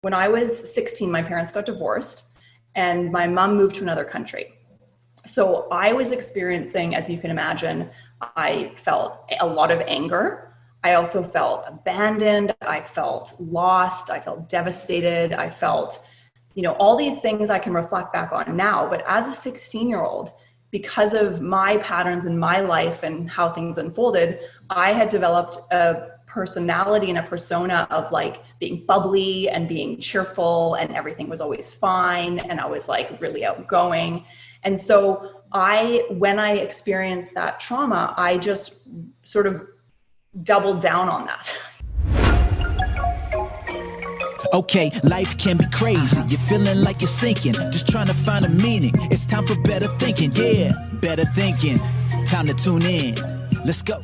When I was 16, my parents got divorced and my mom moved to another country. So I was experiencing, as you can imagine, I felt a lot of anger. I also felt abandoned. I felt lost. I felt devastated. I felt, all these things I can reflect back on now. But as a 16-year-old, because of my patterns in my life and how things unfolded, I had developed a personality and a persona of like being bubbly and being cheerful, and everything was always fine. And I was like really outgoing. And so when I experienced that trauma, I just sort of doubled down on that. Okay, life can be crazy. You're feeling like you're sinking, just trying to find a meaning. It's time for better thinking, yeah, better thinking. Time to tune in. Let's go.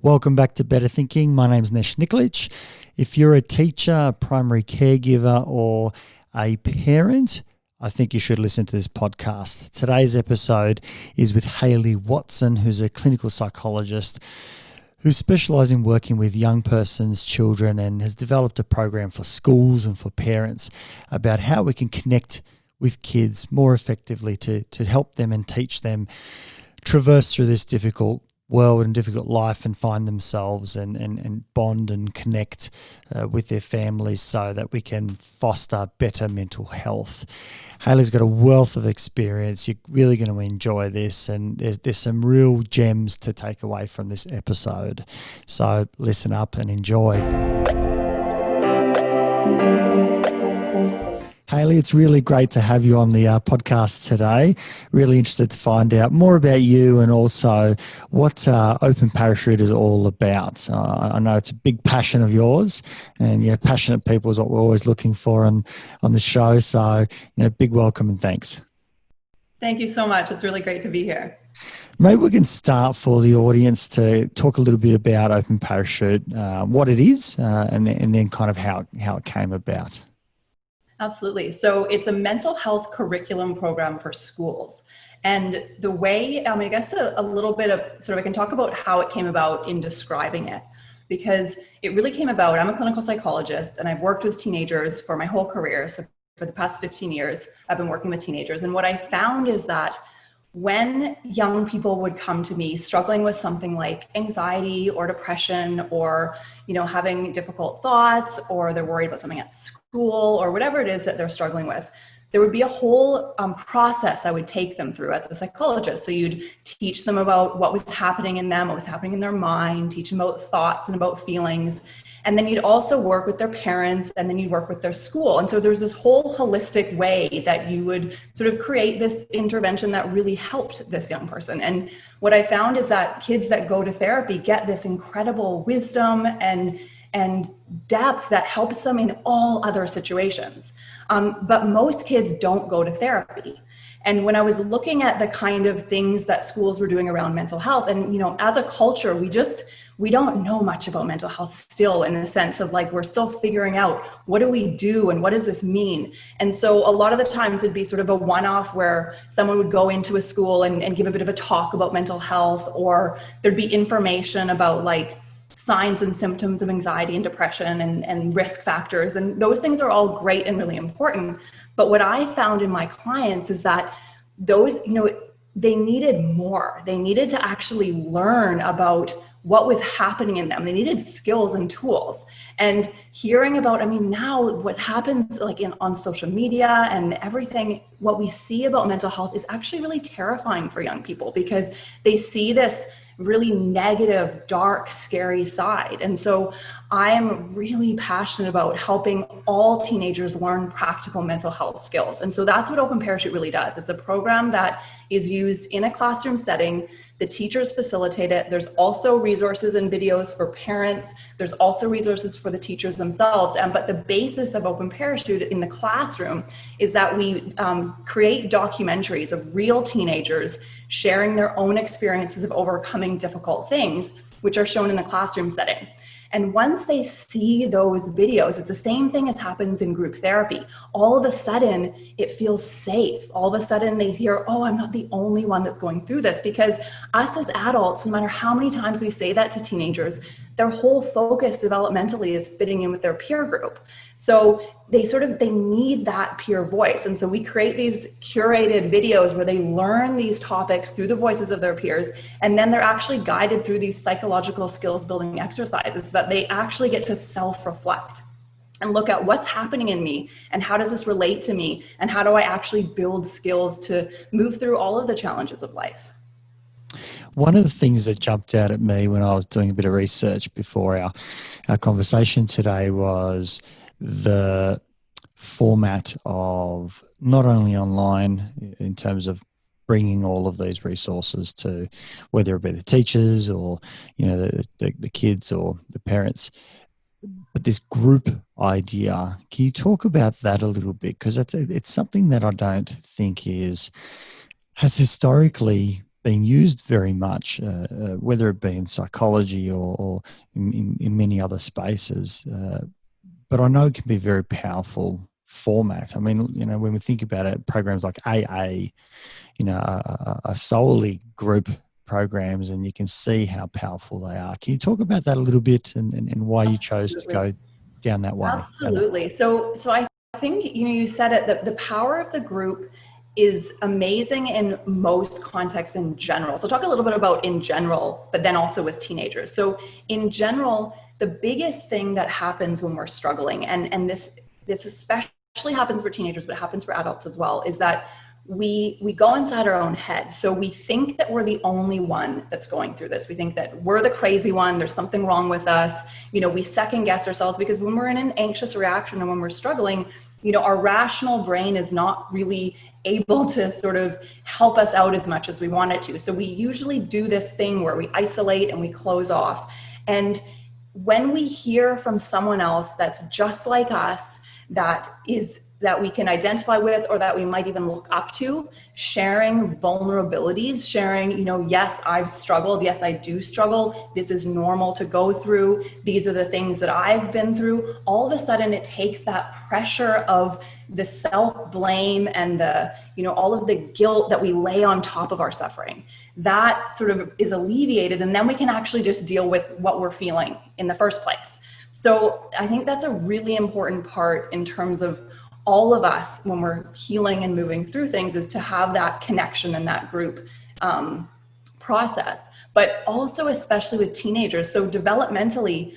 Welcome back to Better Thinking. My name's Nesh Nikolic. If you're a teacher, a primary caregiver, or a parent, I think you should listen to this podcast. Today's episode is with Hayley Watson, who's a clinical psychologist who specialises in working with young persons, children, and has developed a program for schools and for parents about how we can connect with kids more effectively to help them and teach them traverse through this difficult world and difficult life and find themselves and bond and connect with their families so that we can foster better mental health. Hayley's got a wealth of experience. You're really going to enjoy this, and there's some real gems to take away from this episode. So listen up and enjoy. Hayley, it's really great to have you on the podcast today. Really interested to find out more about you and also what Open Parachute is all about. I know it's a big passion of yours, and passionate people is what we're always looking for on the show. So, big welcome and thanks. Thank you so much. It's really great to be here. Maybe we can start for the audience to talk a little bit about Open Parachute, what it is, and then kind of how it came about. Absolutely. So it's a mental health curriculum program for schools. And the way, I guess a little bit of I can talk about how it came about in describing it, because it really came about, I'm a clinical psychologist and I've worked with teenagers for my whole career. So for the past 15 years, I've been working with teenagers. And what I found is that when young people would come to me struggling with something like anxiety or depression, or having difficult thoughts, or they're worried about something at school, or whatever it is that they're struggling with, there would be a whole process I would take them through as a psychologist. So you'd teach them about what was happening in them, what was happening in their mind, teach them about thoughts and about feelings. And then you'd also work with their parents, and then you'd work with their school. And so there's this whole holistic way that you would sort of create this intervention that really helped this young person. And what I found is that kids that go to therapy get this incredible wisdom and depth that helps them in all other situations. But most kids don't go to therapy. And when I was looking at the kind of things that schools were doing around mental health, and as a culture, we don't know much about mental health still, in the sense of like, we're still figuring out what do we do and what does this mean? And so a lot of the times it'd be sort of a one-off where someone would go into a school and give a bit of a talk about mental health, or there'd be information about like signs and symptoms of anxiety and depression and risk factors. And those things are all great and really important. But what I found in my clients is that those, they needed more. They needed to actually learn about what was happening in them. They needed skills and tools. And hearing about, now what happens like on social media and everything, what we see about mental health is actually really terrifying for young people, because they see this really negative, dark, scary side. And so I am really passionate about helping all teenagers learn practical mental health skills. And so that's what Open Parachute really does. It's a program that is used in a classroom setting. The teachers facilitate it. There's also resources and videos for parents. There's also resources for the teachers themselves. But the basis of Open Parachute in the classroom is that we create documentaries of real teenagers sharing their own experiences of overcoming difficult things, which are shown in the classroom setting. And once they see those videos, it's the same thing as happens in group therapy. All of a sudden, it feels safe. All of a sudden, they hear, oh, I'm not the only one that's going through this. Because us as adults, no matter how many times we say that to teenagers, their whole focus developmentally is fitting in with their peer group. So they need that peer voice. And so we create these curated videos where they learn these topics through the voices of their peers. And then they're actually guided through these psychological skills building exercises so that they actually get to self-reflect and look at what's happening in me and how does this relate to me and how do I actually build skills to move through all of the challenges of life. One of the things that jumped out at me when I was doing a bit of research before our conversation today was the format of not only online in terms of bringing all of these resources to whether it be the teachers or, you know, the kids or the parents, but this group idea. Can you talk about that a little bit? Because it's something that I don't think has historically been used very much, whether it be in psychology or in many other spaces. But I know it can be a very powerful format. I mean, you know, when we think about it, programs like AA, you know, are solely group programs, and you can see how powerful they are. Can you talk about that a little bit and why you chose to go down that way? Absolutely. So I think, you know, you said it, that the power of the group is amazing in most contexts in general. So talk a little bit about in general, but then also with teenagers. So in general, the biggest thing that happens when we're struggling, and this especially happens for teenagers, but it happens for adults as well, is that we go inside our own head. So we think that we're the only one that's going through this. We think that we're the crazy one. There's something wrong with us. You know, we second guess ourselves because when we're in an anxious reaction and when we're struggling, you know, our rational brain is not really able to sort of help us out as much as we want it to. So we usually do this thing where we isolate and we close off. And when we hear from someone else that's just like us, that we can identify with, or that we might even look up to, sharing vulnerabilities, sharing, you know, yes, I've struggled. Yes, I do struggle. This is normal to go through. These are the things that I've been through. All of a sudden it takes that pressure of the self-blame and the, you know, all of the guilt that we lay on top of our suffering. That sort of is alleviated. And then we can actually just deal with what we're feeling in the first place. So I think that's a really important part in terms of all of us when we're healing and moving through things, is to have that connection and that group process, but also especially with teenagers. So developmentally,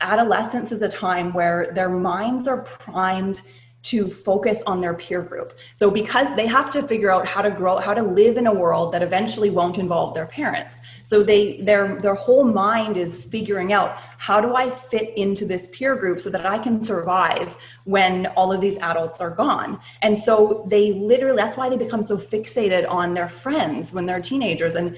adolescence is a time where their minds are primed to focus on their peer group. So because they have to figure out how to grow, how to live in a world that eventually won't involve their parents. So their whole mind is figuring out, how do I fit into this peer group so that I can survive when all of these adults are gone? And so they literally, that's why they become so fixated on their friends when they're teenagers, and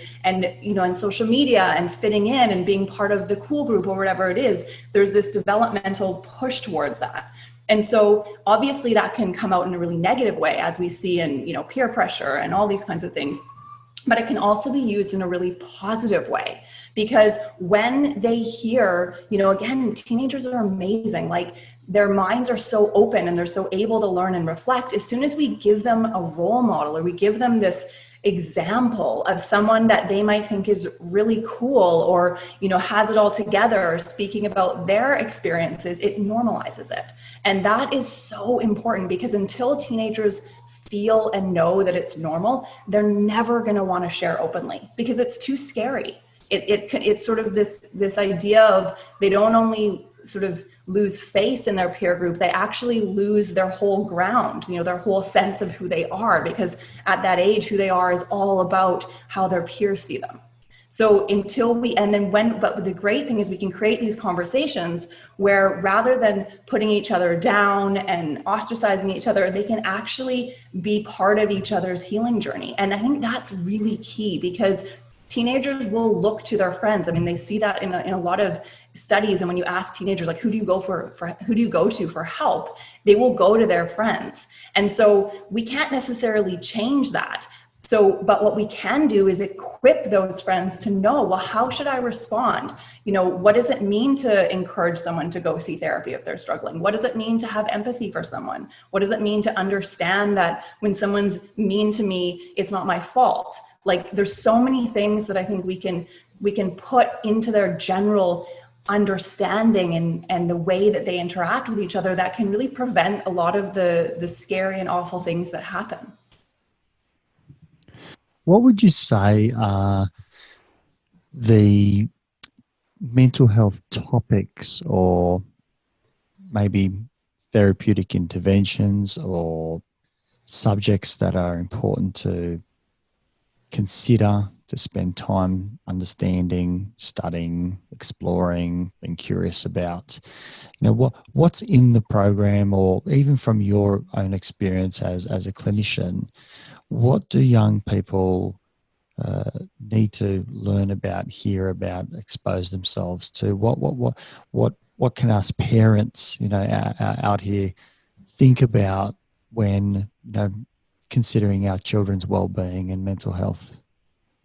you know, and social media and fitting in and being part of the cool group or whatever it is. There's this developmental push towards that. And so obviously that can come out in a really negative way, as we see in, you know, peer pressure and all these kinds of things. But it can also be used in a really positive way, because when they hear, you know, again, teenagers are amazing. Like, their minds are so open and they're so able to learn and reflect. As soon as we give them a role model, or we give them this example of someone that they might think is really cool, or, you know, has it all together, or speaking about their experiences, it normalizes it. And that is so important, because until teenagers feel and know that it's normal, they're never going to want to share openly, because it's too scary. It's sort of this idea of, they don't only sort of lose face in their peer group, they actually lose their whole ground, you know, their whole sense of who they are, because at that age, who they are is all about how their peers see them. So but the great thing is we can create these conversations where, rather than putting each other down and ostracizing each other, they can actually be part of each other's healing journey. And I think that's really key, because teenagers will look to their friends. I mean, they see that in a lot of studies. And when you ask teenagers, like, who do you go to for help? They will go to their friends. And so we can't necessarily change that. So, but what we can do is equip those friends to know, well, how should I respond? You know, what does it mean to encourage someone to go see therapy if they're struggling? What does it mean to have empathy for someone? What does it mean to understand that when someone's mean to me, it's not my fault? Like, there's so many things that I think we can put into their general understanding and the way that they interact with each other that can really prevent a lot of the scary and awful things that happen. What would you say are the mental health topics or maybe therapeutic interventions or subjects that are important to consider, to spend time understanding, studying, exploring, being curious about? What's in the program, or even from your own experience as a clinician, what do young people need to learn about, hear about, expose themselves to? What can us parents, out here think about when, considering our children's well-being and mental health?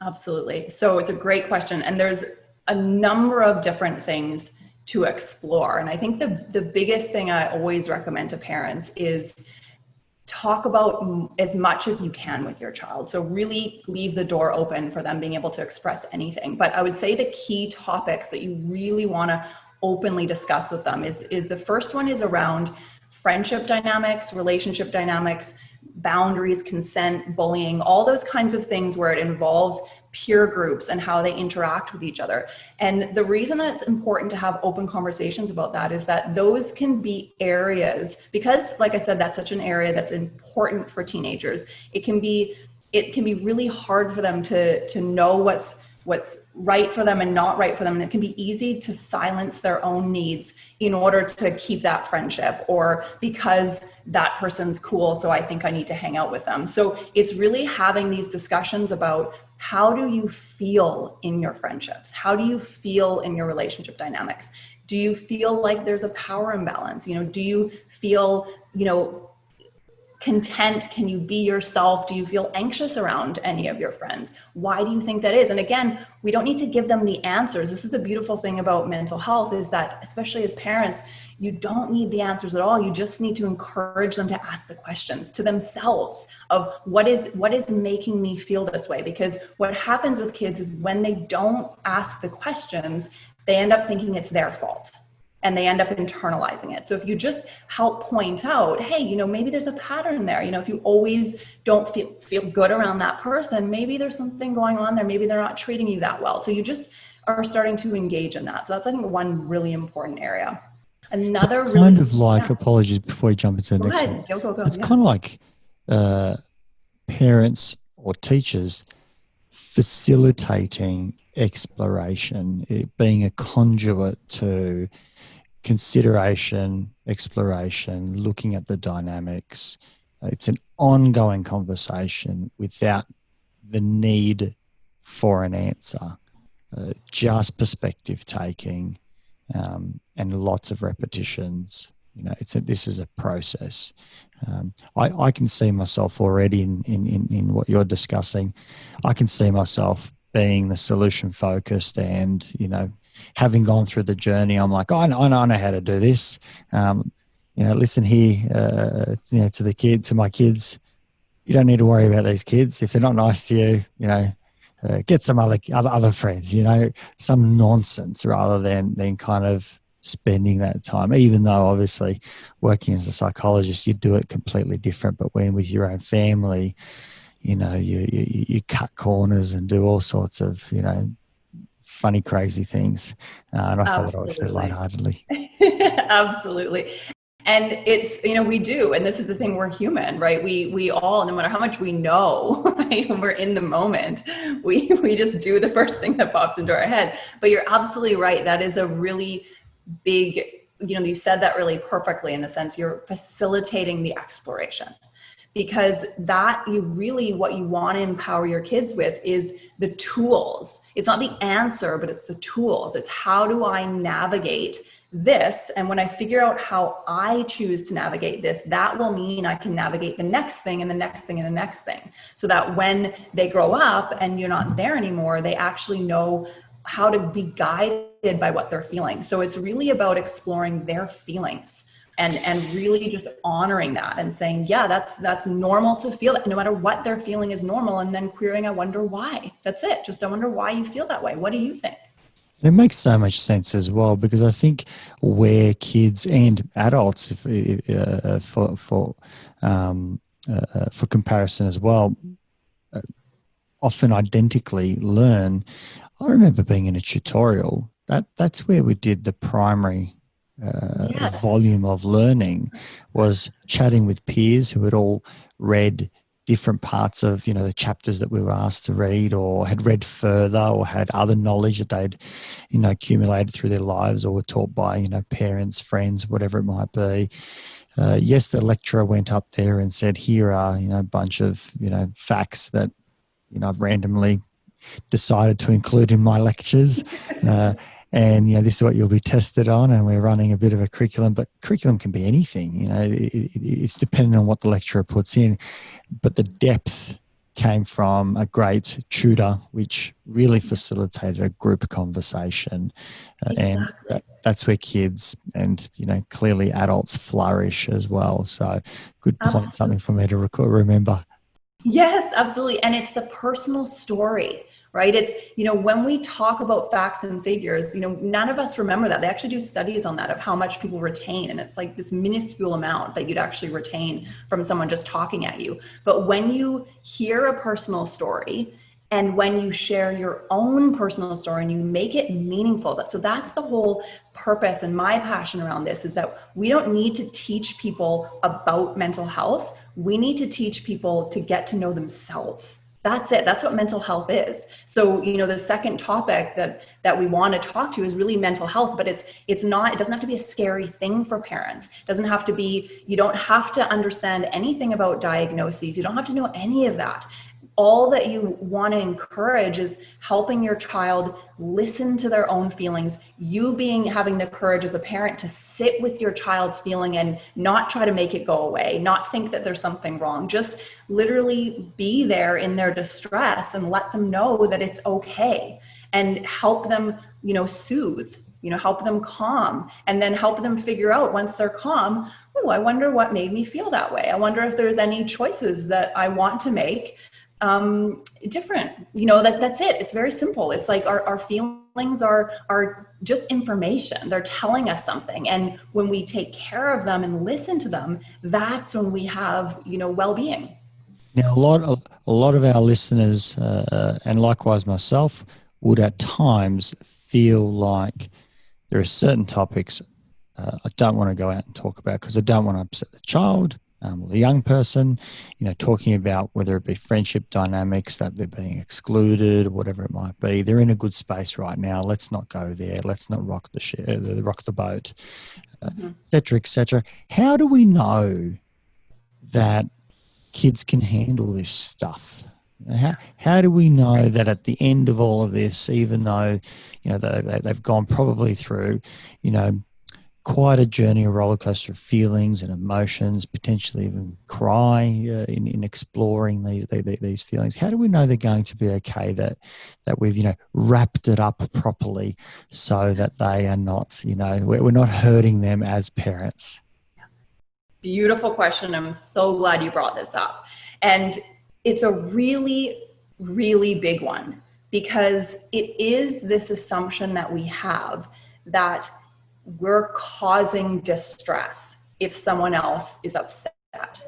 Absolutely. So it's a great question. And there's a number of different things to explore. And I think the biggest thing I always recommend to parents is talk about as much as you can with your child. So really leave the door open for them being able to express anything. But I would say the key topics that you really want to openly discuss with them is the first one is around friendship dynamics, relationship dynamics, boundaries, consent, bullying, all those kinds of things where it involves peer groups and how they interact with each other. And the reason that it's important to have open conversations about that is that those can be areas, because like I said, that's such an area that's important for teenagers. It can be really hard for them to know what's right for them and not right for them. And it can be easy to silence their own needs in order to keep that friendship, or because that person's cool, so I think I need to hang out with them. So it's really having these discussions about, how do you feel in your friendships? How do you feel in your relationship dynamics? Do you feel like there's a power imbalance? Do you feel, content? Can you be yourself? Do you feel anxious around any of your friends? Why do you think that is? And again, we don't need to give them the answers. This is the beautiful thing about mental health, is that especially as parents, you don't need the answers at all. You just need to encourage them to ask the questions to themselves of what is making me feel this way? Because what happens with kids is when they don't ask the questions, they end up thinking it's their fault. And they end up internalizing it. So if you just help point out, hey, maybe there's a pattern there. If you always don't feel good around that person, maybe there's something going on there. Maybe they're not treating you that well. So you just are starting to engage in that. So that's, I think, one really important area. Another so kind of like, apologies before you jump into the next one. Go. It's kind of like parents or teachers facilitating exploration, being a conduit to consideration, exploration, looking at the dynamics. It's an ongoing conversation without the need for an answer, just perspective taking, and lots of repetitions. This is a process. I can see myself already in what you're discussing. I can see myself being the solution focused, and having gone through the journey, I'm like, I know how to do this. Listen here, to my kids. You don't need to worry about these kids. If they're not nice to you, get some other friends. Some nonsense, rather than kind of spending that time. Even though obviously working as a psychologist, you do it completely different. But when with your own family, you cut corners and do all sorts of funny, crazy things. And I say that obviously lightheartedly. Absolutely. And it's, we do, and this is the thing, we're human, right? We all, no matter how much we know, right? When we're in the moment, we just do the first thing that pops into our head. But you're absolutely right. That is a really big, you said that really perfectly, in the sense you're facilitating the exploration. Because what you want to empower your kids with is the tools. It's not the answer, but it's the tools. It's, how do I navigate this? And when I figure out how I choose to navigate this, that will mean I can navigate the next thing and the next thing and the next thing. So that when they grow up and you're not there anymore, they actually know how to be guided by what they're feeling. So it's really about exploring their feelings. And really just honoring that and saying, yeah, that's normal to feel that. No matter what they're feeling is normal. And then querying, I wonder why. That's it. Just, I wonder why you feel that way. What do you think? It makes so much sense as well, because I think where kids and adults, for comparison as well, often identically learn. I remember being in a tutorial. That's where we did the primary Yes. volume of learning, was chatting with peers who had all read different parts of, the chapters that we were asked to read, or had read further, or had other knowledge that they'd, accumulated through their lives, or were taught by, parents, friends, whatever it might be. Yes, the lecturer went up there and said, here are, a bunch of, facts that, I've randomly decided to include in my lectures. And, this is what you'll be tested on. And we're running a bit of a curriculum, but curriculum can be anything. It's dependent on what the lecturer puts in. But the depth came from a great tutor, which really facilitated a group conversation. And that's where kids and, clearly adults flourish as well. So good point, Absolutely. something for me to remember. Yes, absolutely. And it's the personal story, right? It's, when we talk about facts and figures, none of us remember that. They actually do studies on that, of how much people retain. And it's like this minuscule amount that you'd actually retain from someone just talking at you. But when you hear a personal story, and when you share your own personal story and you make it meaningful, so that's the whole purpose and my passion around this, is that we don't need to teach people about mental health. We need to teach people to get to know themselves. That's it. That's what mental health is. So, the second topic that we want to talk to is really mental health, but it doesn't have to be a scary thing for parents. It doesn't have to be, you don't have to understand anything about diagnoses. You don't have to know any of that. All that you want to encourage is helping your child listen to their own feelings, having the courage as a parent to sit with your child's feeling and not try to make it go away, not think that there's something wrong, just literally be there in their distress and let them know that it's okay, and help them, soothe, help them calm, and then help them figure out, once they're calm, oh, I wonder what made me feel that way. I wonder if there's any choices that I want to make different. That's it. It's very simple. It's like our feelings are just information. They're telling us something. And when we take care of them and listen to them, that's when we have, well-being. Now, a lot of our listeners, and likewise myself, would at times feel like there are certain topics I don't want to go out and talk about, because I don't want to upset the child. Or the young person, talking about whether it be friendship dynamics, that they're being excluded, or whatever it might be. They're in a good space right now. Let's not go there. Let's not rock the boat, et cetera, et cetera. How do we know that kids can handle this stuff? How do we know that at the end of all of this, even though, they've gone probably through, quite a journey, a roller coaster of feelings and emotions, potentially even cry in exploring these feelings. How do we know they're going to be okay, that we've, wrapped it up properly, so that they are not, we're not hurting them as parents? Beautiful question. I'm so glad you brought this up. And it's a really, really big one, because it is this assumption that we have that we're causing distress if someone else is upset.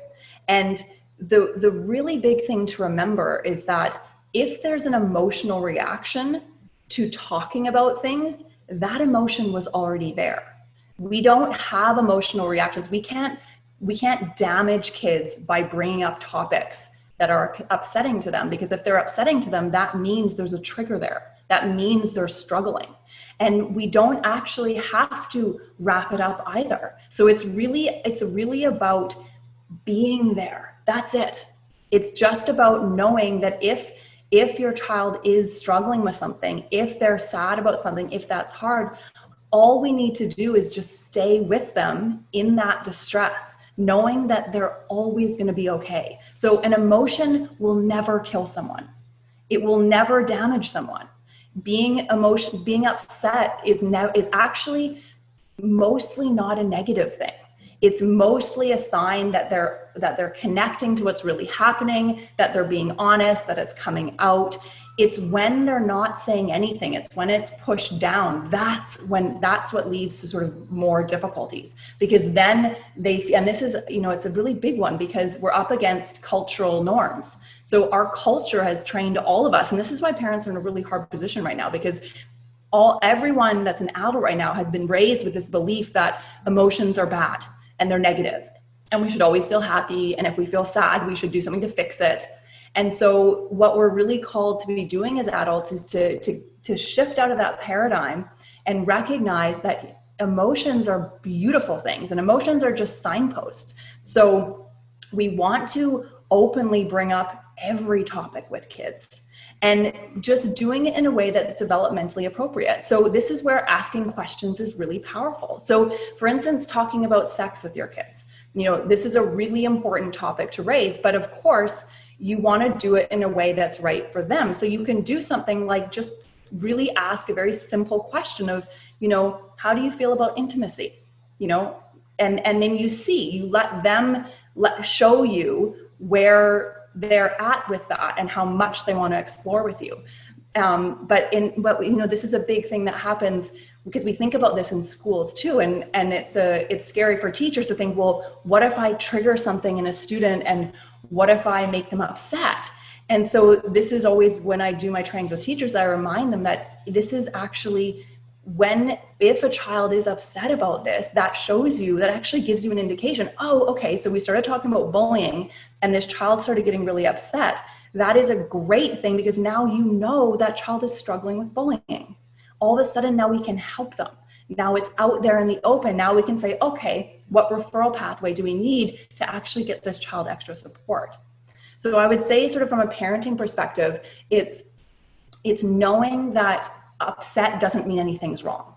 And the really big thing to remember is that if there's an emotional reaction to talking about things, that emotion was already there. We don't have emotional reactions. We can't damage kids by bringing up topics that are upsetting to them, because if they're upsetting to them, that means there's a trigger there. That means they're struggling. And we don't actually have to wrap it up either. So it's really about being there. That's it. It's just about knowing that if your child is struggling with something, if they're sad about something, if that's hard, all we need to do is just stay with them in that distress, knowing that they're always going to be okay. So an emotion will never kill someone. It will never damage someone. Being upset is actually mostly not a negative thing. It's mostly a sign that they're connecting to what's really happening, that they're being honest, that it's coming out. It's when they're not saying anything, it's when it's pushed down, that's what leads to sort of more difficulties, because then and this is, it's a really big one, because we're up against cultural norms. So our culture has trained all of us, and this is why parents are in a really hard position right now, because everyone that's an adult right now has been raised with this belief that emotions are bad and they're negative, and we should always feel happy, and if we feel sad, we should do something to fix it. And so what we're really called to be doing as adults is to shift out of that paradigm and recognize that emotions are beautiful things, and emotions are just signposts. So we want to openly bring up every topic with kids, and just doing it in a way that's developmentally appropriate. So this is where asking questions is really powerful. So for instance, talking about sex with your kids, this is a really important topic to raise, but of course, you want to do it in a way that's right for them. So you can do something like just really ask a very simple question of, how do you feel about intimacy? And then you let them show you where they're at with that and how much they want to explore with you. But this is a big thing that happens, because we think about this in schools too, and it's scary for teachers to think, well, what if I trigger something in a student, and what if I make them upset? And so this is always, when I do my trainings with teachers, I remind them that this is actually if a child is upset about this, that actually gives you an indication. Oh, okay, so we started talking about bullying and this child started getting really upset. That is a great thing, because now that child is struggling with bullying. All of a sudden now we can help them. Now it's out there in the open. Now we can say, okay, what referral pathway do we need to actually get this child extra support? So I would say, sort of from a parenting perspective, it's knowing that upset doesn't mean anything's wrong.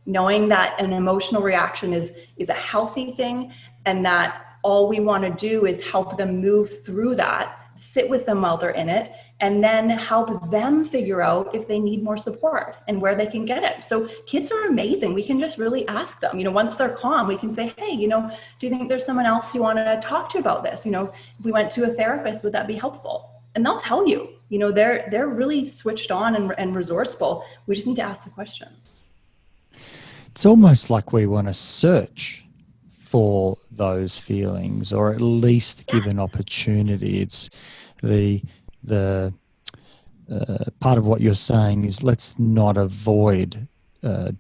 Knowing that an emotional reaction is a healthy thing, and that all we want to do is help them move through that, sit with them while they're in it, and then help them figure out if they need more support and where they can get it. So kids are amazing. We can just really ask them, once they're calm, we can say, hey, do you think there's someone else you want to talk to about this? If we went to a therapist, would that be helpful? And they'll tell you, they're really switched on and resourceful. We just need to ask the questions. It's almost like we want to search for those feelings, or at least give an opportunity. It's the part of what you're saying is, let's not avoid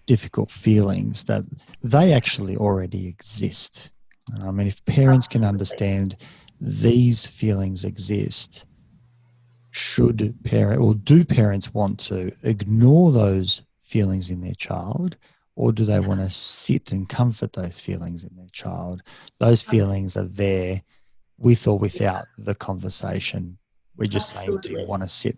difficult feelings, that they actually already exist. I mean, if parents can understand these feelings exist, do parents want to ignore those feelings in their child? Or do they want to sit and comfort those feelings in their child? Those feelings are there with or without the conversation. We're just saying, do you want to sit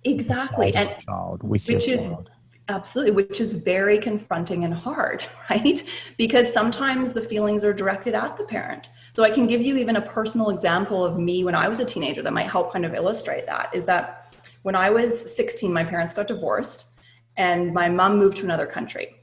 exactly beside your child, with your child? Absolutely, which is very confronting and hard, right? Because sometimes the feelings are directed at the parent. So I can give you even a personal example of me when I was a teenager that might help kind of illustrate that, is that when I was 16, my parents got divorced and my mom moved to another country.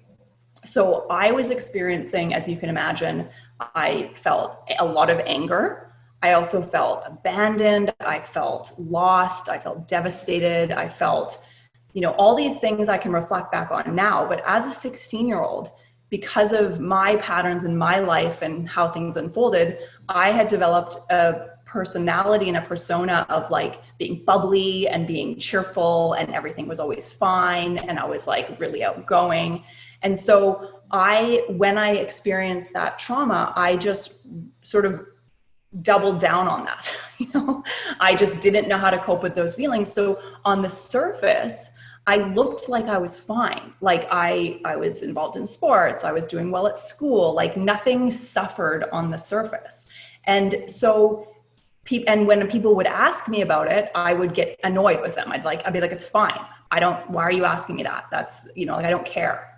So I was experiencing, as you can imagine, I felt a lot of anger. I also felt abandoned. I felt lost. I felt devastated. I felt, all these things I can reflect back on now. But as a 16-year-old, because of my patterns in my life and how things unfolded, I had developed a personality and a persona of like being bubbly and being cheerful, and everything was always fine. And I was like really outgoing. And so when I experienced that trauma, I just sort of doubled down on that. I just didn't know how to cope with those feelings. So on the surface, I looked like I was fine. Like I was involved in sports. I was doing well at school. Like nothing suffered on the surface. And so and when people would ask me about it, I would get annoyed with them. I'd be like, it's fine. Why are you asking me that? That's, I don't care.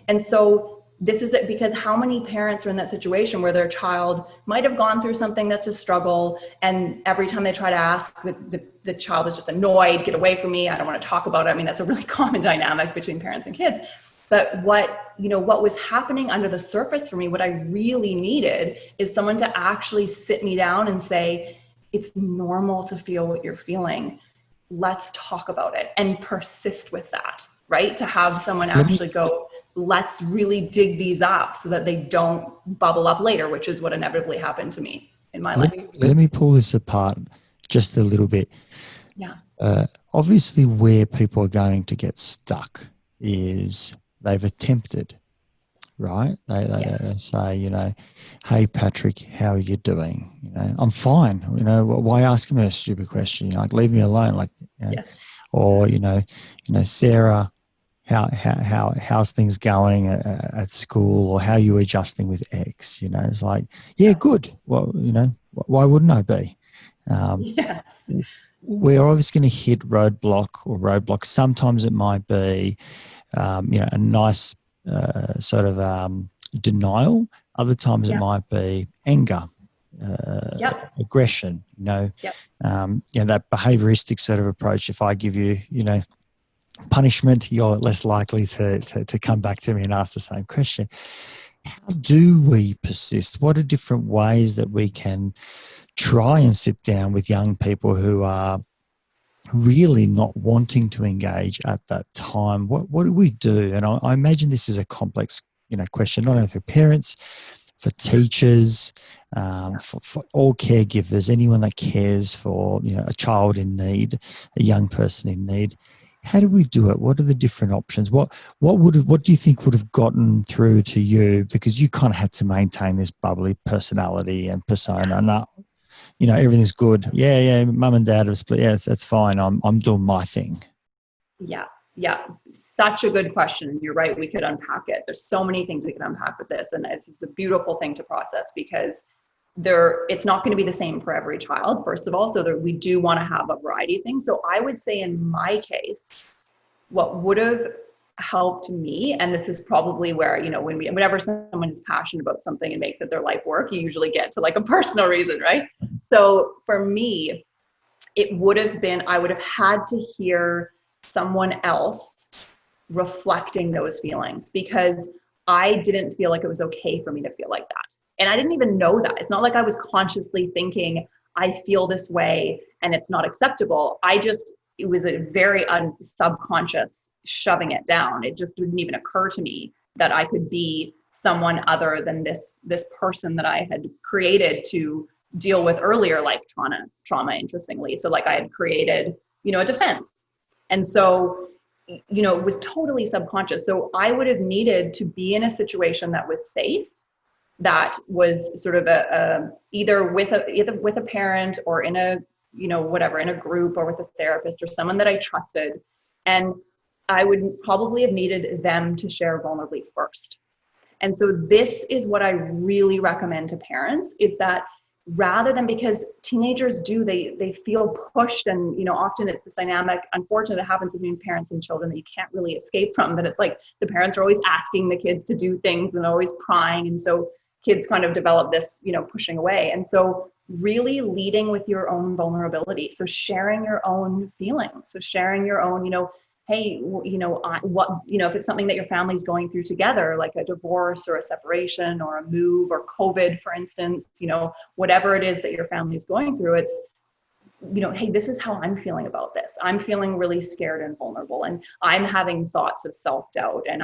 And so this is it, because how many parents are in that situation where their child might have gone through something that's a struggle, and every time they try to ask, the child is just annoyed, get away from me, I don't want to talk about it. I mean, that's a really common dynamic between parents and kids. But what was happening under the surface for me, what I really needed is someone to actually sit me down and say, it's normal to feel what you're feeling. let's talk about it, and persist with that, right? To have someone Let me actually go, let's really dig these up so that they don't bubble up later, which is what inevitably happened to me in my life. let me pull this apart just a little bit. Yeah. Obviously, where people are going to get stuck is they've attempted, right? They Yes. say, you know, hey, Patrick, how are you doing? You know, I'm fine. You know, why ask me a stupid question? You know, like, leave me alone. Like, you know, Yes. or, you know, Sarah, how's things going at school, or how are you adjusting with X? You know, it's like, yeah, good. Well, you know, why wouldn't I be? Yes. We're obviously going to hit roadblocks. Sometimes it might be, you know, a nice sort of denial. Other times it Yeah. might be anger, Yep. aggression. Yep. You know, that behavioristic sort of approach. If I give you, you know, punishment, you're less likely to come back to me and ask the same question. How do we persist? What are different ways that we can try and sit down with young people who are really not wanting to engage at that time? What do we do? And I imagine this is a complex, you know, question, not only for parents, for teachers, for all caregivers, anyone that cares for, you know, a child in need, a young person in need. How do we do it? What are the different options? What do you think would have gotten through to you, because you kind of had to maintain this bubbly personality and persona? No, you know, everything's good. Yeah, mum and dad have split. Yeah, that's fine. I'm doing my thing. Yeah. Yeah. Such a good question. And you're right. We could unpack it. There's so many things we can unpack with this. And it's a beautiful thing to process, because it's not going to be the same for every child, first of all. So that we do want to have a variety of things. So I would say in my case, what would have helped me, and this is probably where, you know, whenever someone is passionate about something and makes it their life work, you usually get to like a personal reason, right? So for me, it would have been, I would have had to hear someone else reflecting those feelings, because I didn't feel like it was okay for me to feel like that. And I didn't even know that. It's not like I was consciously thinking, I feel this way and it's not acceptable. It was a very subconscious shoving it down. It just didn't even occur to me that I could be someone other than this person that I had created to deal with earlier life trauma, interestingly. So like I had created, you know, a defense. And so, you know, it was totally subconscious. So I would have needed to be in a situation that was safe, that was sort of either with a parent, or in a, you know, whatever, in a group, or with a therapist or someone that I trusted. And I would probably have needed them to share vulnerably first. And so this is what I really recommend to parents, is that rather than, because teenagers they feel pushed, and, you know, often it's this dynamic, unfortunately, that happens between parents and children that you can't really escape from, that it's like the parents are always asking the kids to do things and always prying. And so kids kind of develop this, you know, pushing away. And so really leading with your own vulnerability. So sharing your own feelings. So sharing your own, you know, hey, you know, if it's something that your family's going through together, like a divorce or a separation or a move or COVID, for instance, you know, whatever it is that your family is going through, it's, you know, hey, this is how I'm feeling about this. I'm feeling really scared and vulnerable, and I'm having thoughts of self-doubt, and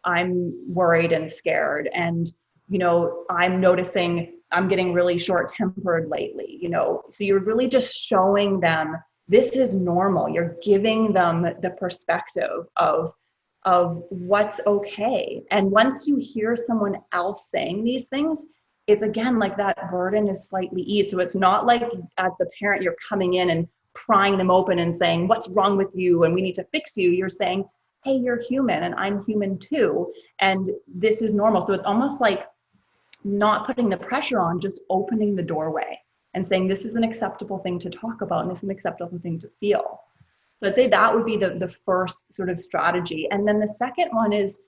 I'm worried and scared. And, you know, I'm noticing I'm getting really short-tempered lately, you know. So you're really just showing them this is normal. You're giving them the perspective of what's okay. And once you hear someone else saying these things, it's again like that burden is slightly eased. So it's not like as the parent, you're coming in and prying them open and saying, what's wrong with you? And we need to fix you. You're saying, hey, you're human and I'm human too. And this is normal. So it's almost like not putting the pressure on, just opening the doorway and saying, this is an acceptable thing to talk about, and this is an acceptable thing to feel. So I'd say that would be the first sort of strategy. And then the second one is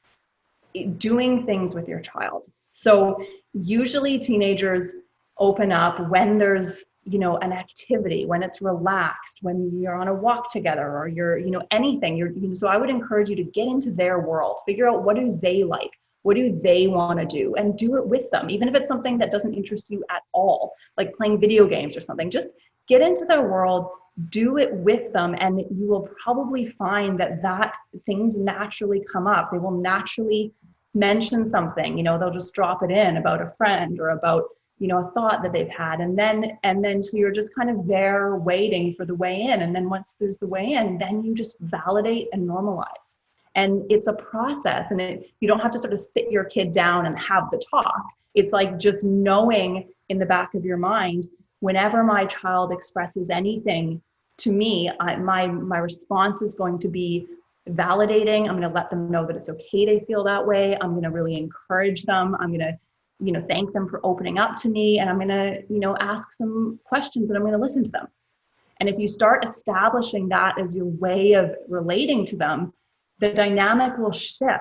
doing things with your child. So usually teenagers open up when there's, you know, an activity, when it's relaxed, when you're on a walk together, or you're, you know, anything. So I would encourage you to get into their world, figure out what do they like, what do they want to do, and do it with them. Even if it's something that doesn't interest you at all, like playing video games or something, just get into their world, do it with them, and you will probably find that things naturally come up. They will naturally mention something, they'll just drop it in about a friend or about, a thought that they've had. And then so you're just kind of there waiting for the way in. And then once there's the way in, then you just validate and normalize. And it's a process, and you don't have to sort of sit your kid down and have the talk. It's like just knowing in the back of your mind, whenever my child expresses anything to me, my response is going to be validating. I'm going to let them know that it's okay they feel that way. I'm going to really encourage them. I'm going to, thank them for opening up to me. And I'm going to, ask some questions, and I'm going to listen to them. And if you start establishing that as your way of relating to them, the dynamic will shift.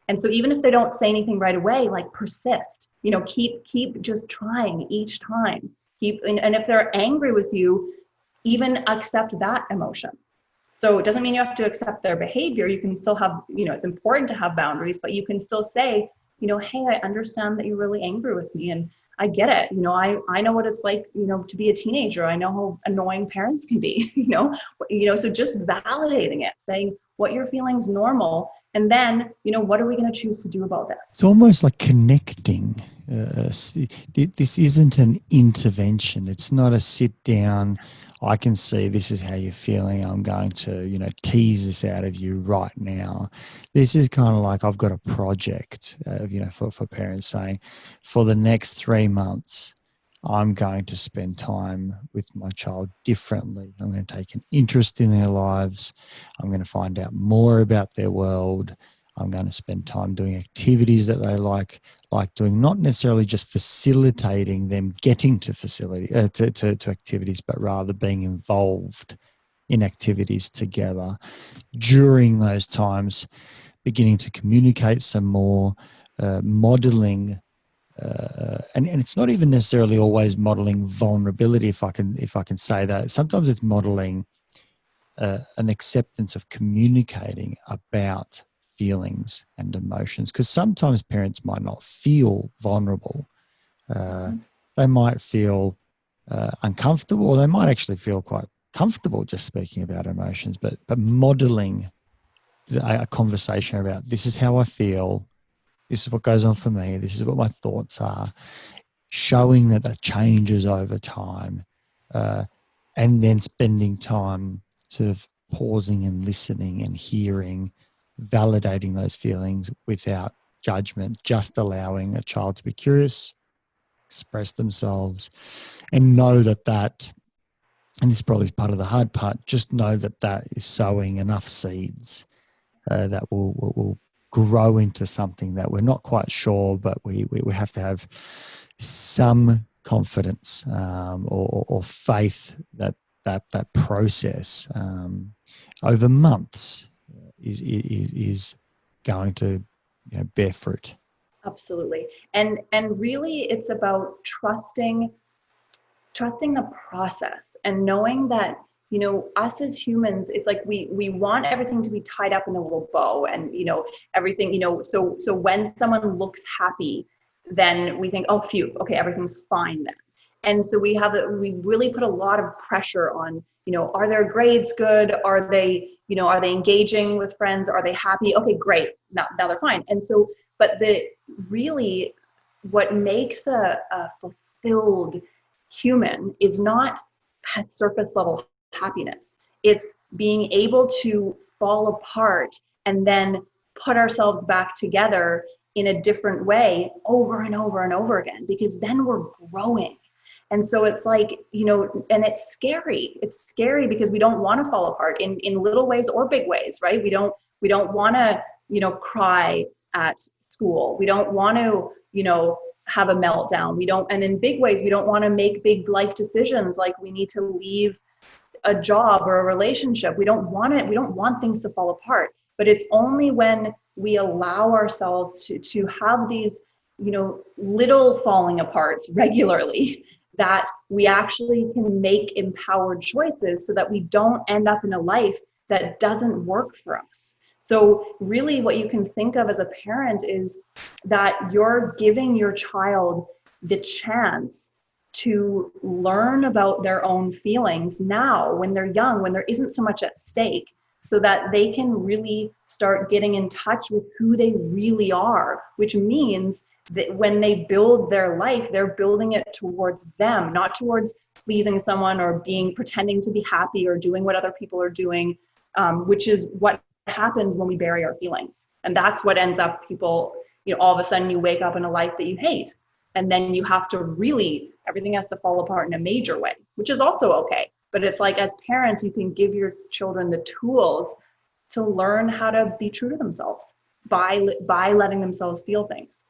And so even if they don't say anything right away, like persist, keep just trying each time. And if they're angry with you, even accept that emotion. So it doesn't mean you have to accept their behavior. You can still have, it's important to have boundaries, but you can still say, hey, I understand that you're really angry with me, and I get it. I know what it's like, to be a teenager. I know how annoying parents can be, so just validating it, saying what you're feeling is normal. And then, what are we going to choose to do about this? It's almost like connecting. This isn't an intervention. It's not a sit down. I can see this is how you're feeling. I'm going to, tease this out of you right now. This is kind of like I've got a project, for parents saying, for the next 3 months, I'm going to spend time with my child differently. I'm going to take an interest in their lives. I'm going to find out more about their world. I'm going to spend time doing activities that they like doing, not necessarily just facilitating them getting to to activities, but rather being involved in activities together. During those times, beginning to communicate some more, modeling, and it's not even necessarily always modeling vulnerability, if I can say that. Sometimes it's modeling an acceptance of communicating about feelings and emotions, because sometimes parents might not feel vulnerable. They might feel uncomfortable, or they might actually feel quite comfortable just speaking about emotions, but modeling a conversation about, this is how I feel, this is what goes on for me, this is what my thoughts are, showing that changes over time, and then spending time sort of pausing and listening and hearing, validating those feelings without judgment, just allowing a child to be curious, express themselves, and know that, and this is probably part of the hard part, just know that is sowing enough seeds that will grow into something that we're not quite sure, but we have to have some confidence or faith that process over months is going to bear fruit. Absolutely. And really it's about trusting the process, and knowing that, us as humans, it's like we want everything to be tied up in a little bow, and, everything, so when someone looks happy, then we think, oh, phew, okay, everything's fine then. And so we really put a lot of pressure on, are their grades good? Are they engaging with friends? Are they happy? Okay, great. Now they're fine. And so, but really what makes a fulfilled human is not surface level happiness. It's being able to fall apart and then put ourselves back together in a different way over and over and over again, because then we're growing. And so it's like, and it's scary. It's scary because we don't want to fall apart in little ways or big ways, right? We don't want to, cry at school. We don't want to, have a meltdown. And in big ways, we don't want to make big life decisions, like we need to leave a job or a relationship. We don't want it. We don't want things to fall apart. But it's only when we allow ourselves to have these, little falling aparts regularly, that we actually can make empowered choices so that we don't end up in a life that doesn't work for us. So really what you can think of as a parent is that you're giving your child the chance to learn about their own feelings now when they're young, when there isn't so much at stake, so that they can really start getting in touch with who they really are, which means that when they build their life, they're building it towards them, not towards pleasing someone or pretending to be happy or doing what other people are doing, which is what happens when we bury our feelings. And that's what ends up people, all of a sudden you wake up in a life that you hate. And then you have to really, everything has to fall apart in a major way, which is also okay. But it's like, as parents, you can give your children the tools to learn how to be true to themselves by letting themselves feel things.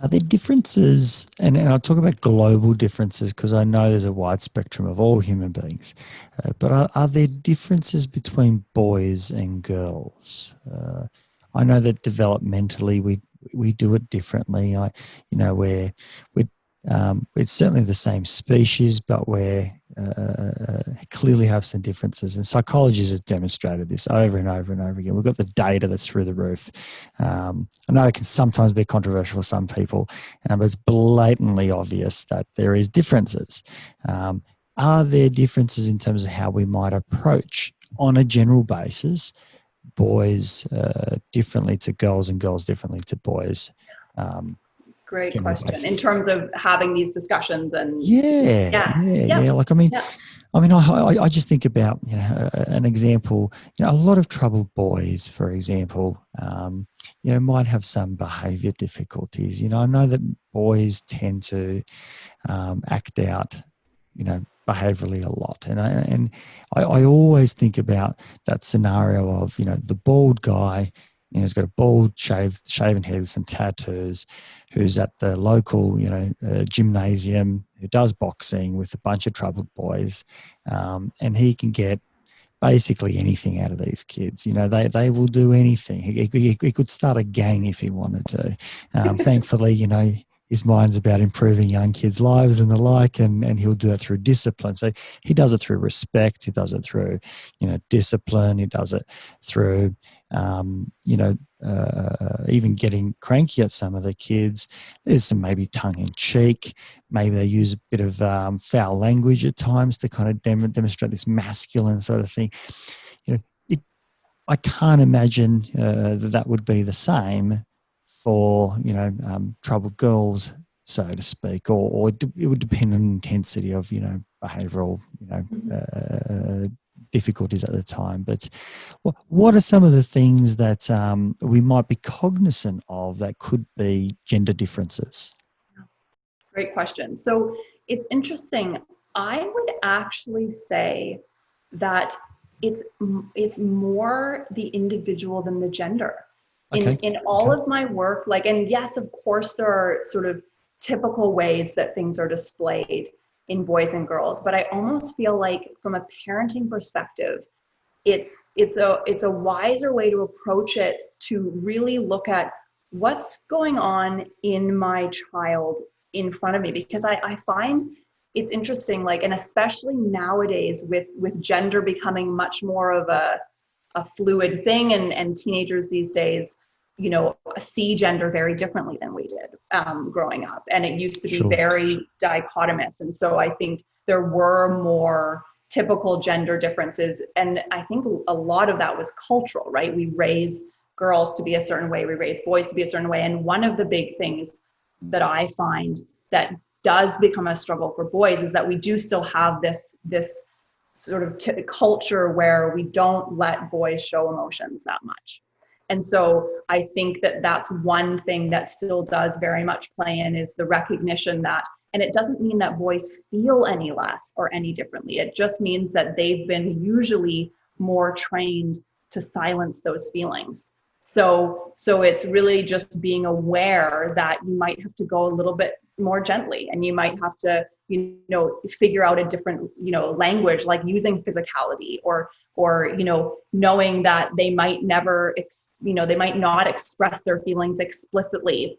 Are there differences, and I'll talk about global differences because I know there's a wide spectrum of all human beings, but are there differences between boys and girls? I know that developmentally we do it differently. We're certainly the same species, but we're clearly have some differences. And psychologists have demonstrated this over and over and over again. We've got the data that's through the roof. I know it can sometimes be controversial for some people, but it's blatantly obvious that there is differences. Are there differences in terms of how we might approach, on a general basis, boys differently to girls and girls differently to boys? Great question. Basis. In terms of having these discussions and yeah. Like, I just think about, an example, a lot of troubled boys, for example, might have some behavior difficulties. I know that boys tend to act out, behaviorally a lot. And I always think about that scenario of, the bald guy, he's got a bald shaven head with some tattoos, who's at the local, gymnasium, who does boxing with a bunch of troubled boys. And he can get basically anything out of these kids. They will do anything. He could start a gang if he wanted to. Thankfully, his mind's about improving young kids' lives and the like, and he'll do that through discipline. So he does it through respect. He does it through, discipline. He does it through, even getting cranky at some of the kids. There's some maybe tongue-in-cheek. Maybe they use a bit of foul language at times to kind of demonstrate this masculine sort of thing. I can't imagine that would be the same for troubled girls, so to speak, or it would depend on the intensity of behavioural difficulties at the time. But what are some of the things that we might be cognizant of that could be gender differences? Great question. So it's interesting. I would actually say that it's more the individual than the gender. In all of my work, and yes, of course, there are sort of typical ways that things are displayed in boys and girls, but I almost feel like from a parenting perspective, it's a wiser way to approach it, to really look at what's going on in my child in front of me, because I find it's interesting, and especially nowadays with gender becoming much more of a fluid thing, and teenagers these days, see gender very differently than we did growing up. And it used to be very dichotomous. And so I think there were more typical gender differences. And I think a lot of that was cultural, right? We raise girls to be a certain way, we raise boys to be a certain way. And one of the big things that I find that does become a struggle for boys is that we do still have this sort of culture where we don't let boys show emotions that much. And so I think that that's one thing that still does very much play in, is the recognition that, and it doesn't mean that boys feel any less or any differently. It just means that they've been usually more trained to silence those feelings. So it's really just being aware that you might have to go a little bit more gently, and you might have to, figure out a different, language, like using physicality, or knowing that they might never, they might not express their feelings explicitly,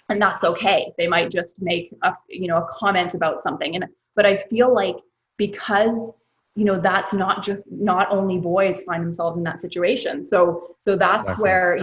and that's okay. They might just make a comment about something. But I feel like, because that's not only boys find themselves in that situation. So that's exactly where,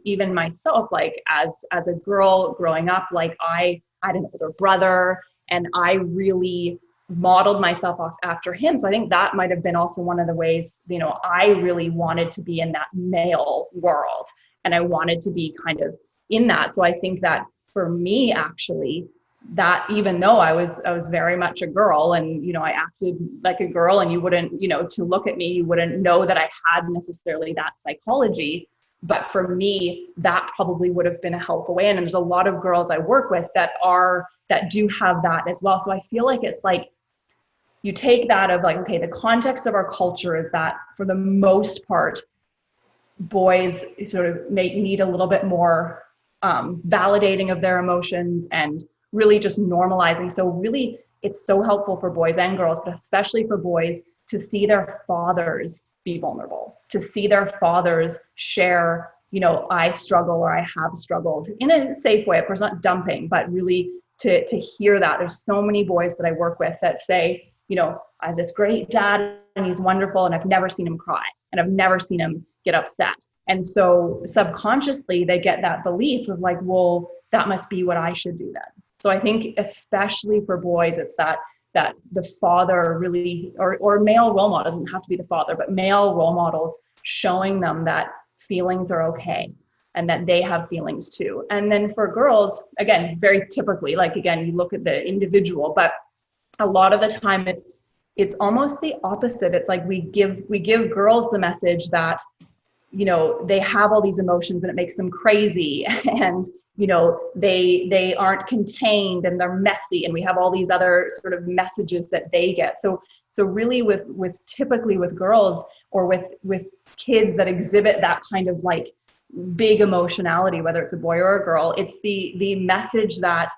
even myself, as a girl growing up, I had an older brother, And I really modeled myself off after him. So I think that might have been also one of the ways, you know, I really wanted to be in that male world, and I wanted to be kind of in that. So I think that for me, actually, that even though I was very much a girl, and, you know, I acted like a girl, and you wouldn't, you know, to look at me, you wouldn't know that I had necessarily that psychology. But for me, that probably would have been a help away. And there's a lot of girls I work with that do have that as well. So I feel like it's like, you take that of like, okay, the context of our culture is that for the most part, boys sort of need a little bit more validating of their emotions and really just normalizing. So really, it's so helpful for boys and girls, but especially for boys, to see their fathers be vulnerable, to see their fathers share, you know, I struggle or I have struggled in a safe way, of course, not dumping, but really to hear that. There's so many boys that I work with that say, you know, I have this great dad and he's wonderful, and I've never seen him cry, and I've never seen him get upset. And so subconsciously they get that belief of like, well, that must be what I should do then. So I think especially for boys, it's that the father really, or male role model, doesn't have to be the father, but male role models showing them that feelings are okay and that they have feelings too. And then for girls, again, very typically, like, again, you look at the individual, but a lot of the time it's almost the opposite. It's like we give girls the message that, you know, they have all these emotions and it makes them crazy, and, you know, they aren't contained and they're messy, and we have all these other sort of messages that they get. So really with typically with girls, or with kids that exhibit that kind of like big emotionality, whether it's a boy or a girl, it's the message that,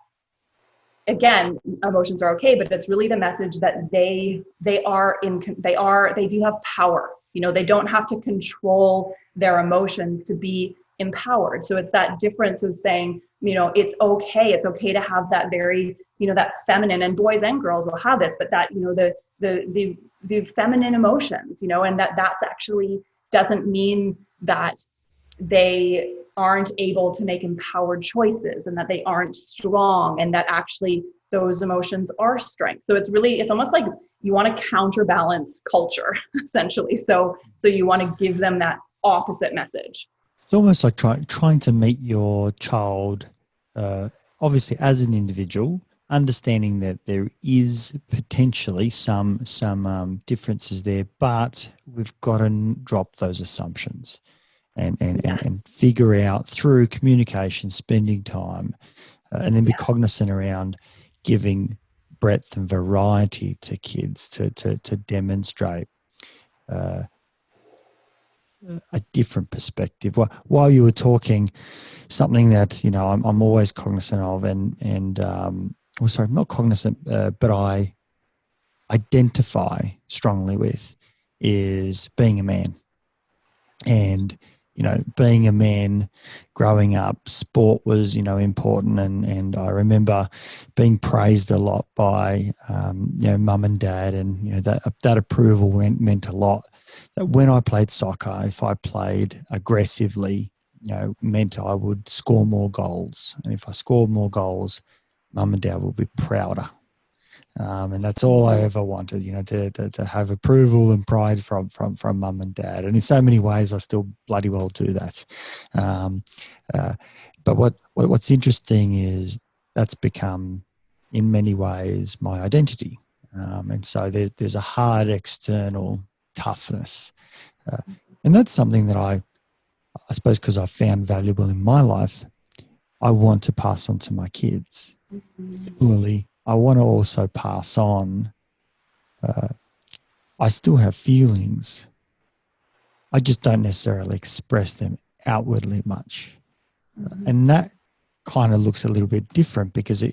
again, emotions are okay, but it's really the message that they do have power. You know, they don't have to control their emotions to be empowered. So it's that difference of saying, you know, it's okay to have that very, you know, that feminine, and boys and girls will have this, but that, you know, the feminine emotions, you know, and that's actually doesn't mean that they aren't able to make empowered choices, and that they aren't strong, and that actually those emotions are strength. So it's almost like you want to counterbalance culture, essentially. So you want to give them that opposite message. It's almost like trying to meet your child, obviously as an individual, understanding that there is potentially some differences there, but we've got to drop those assumptions and figure out through communication, spending time, and then be cognizant around giving breadth and variety to kids to demonstrate a different perspective. While you were talking, something that, you know, I'm always cognizant of, not cognizant, but I identify strongly with, is being a man. And, you know, being a man, growing up, sport was, you know, important. And I remember being praised a lot by, you know, mum and dad, and, you know, that approval meant a lot. That when I played soccer, if I played aggressively, you know, meant I would score more goals. And if I scored more goals, mum and dad would be prouder. And that's all I ever wanted, you know, to have approval and pride from mum and dad. And in so many ways, I still bloody well do that. But what's interesting is that's become, in many ways, my identity. And so there's a hard external toughness. And that's something that I suppose, because I found valuable in my life, I want to pass on to my kids. Mm-hmm. Similarly, I want to also pass on, I still have feelings. I just don't necessarily express them outwardly much. Mm-hmm. And that kind of looks a little bit different, because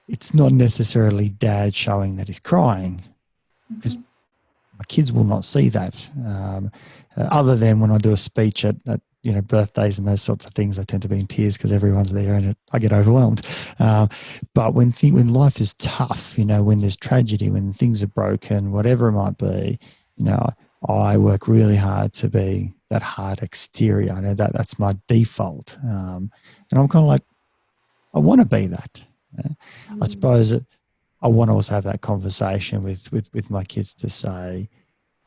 it's not necessarily dad showing that he's crying, because my kids will not see that, other than when I do a speech at you know, birthdays and those sorts of things. I tend to be in tears because everyone's there, and I get overwhelmed. But when life is tough, you know, when there's tragedy, when things are broken, whatever it might be, you know, I work really hard to be that hard exterior. I know that's my default, and I'm kind of like, I want to be that. I suppose I want to also have that conversation with my kids to say,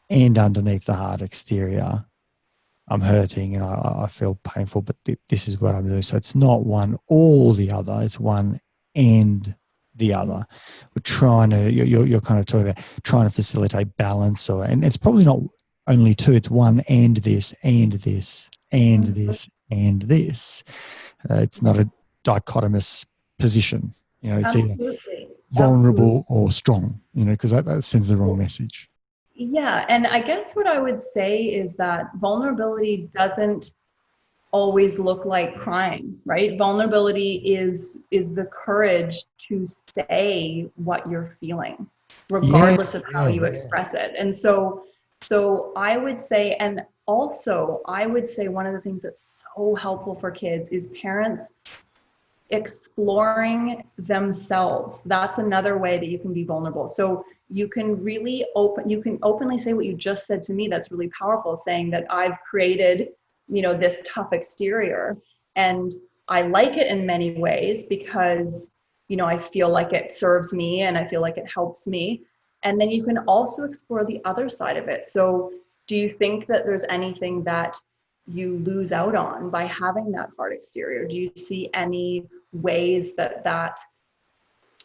and underneath the hard exterior, I'm hurting and I feel painful, but this is what I'm doing. So it's not one or the other. It's one and the other. We're trying to, you're kind of talking about trying to facilitate balance, and it's probably not only two, it's one and this, and this, and this, and this. It's not a dichotomous position. It's Absolutely. either vulnerable or strong, because that sends the wrong message. Yeah. And I guess what I would say is that vulnerability doesn't always look like crying, right? Vulnerability is the courage to say what you're feeling, regardless of how you express it. And so I would say, and also I would say one of the things that's so helpful for kids is parents exploring themselves. That's another way that you can be vulnerable. So you can really openly say what you just said to me. That's really powerful, saying that I've created, this tough exterior, and I like it in many ways because, I feel like it serves me and I feel like it helps me. And then you can also explore the other side of it. So do you think that there's anything that you lose out on by having that hard exterior? Do you see any ways that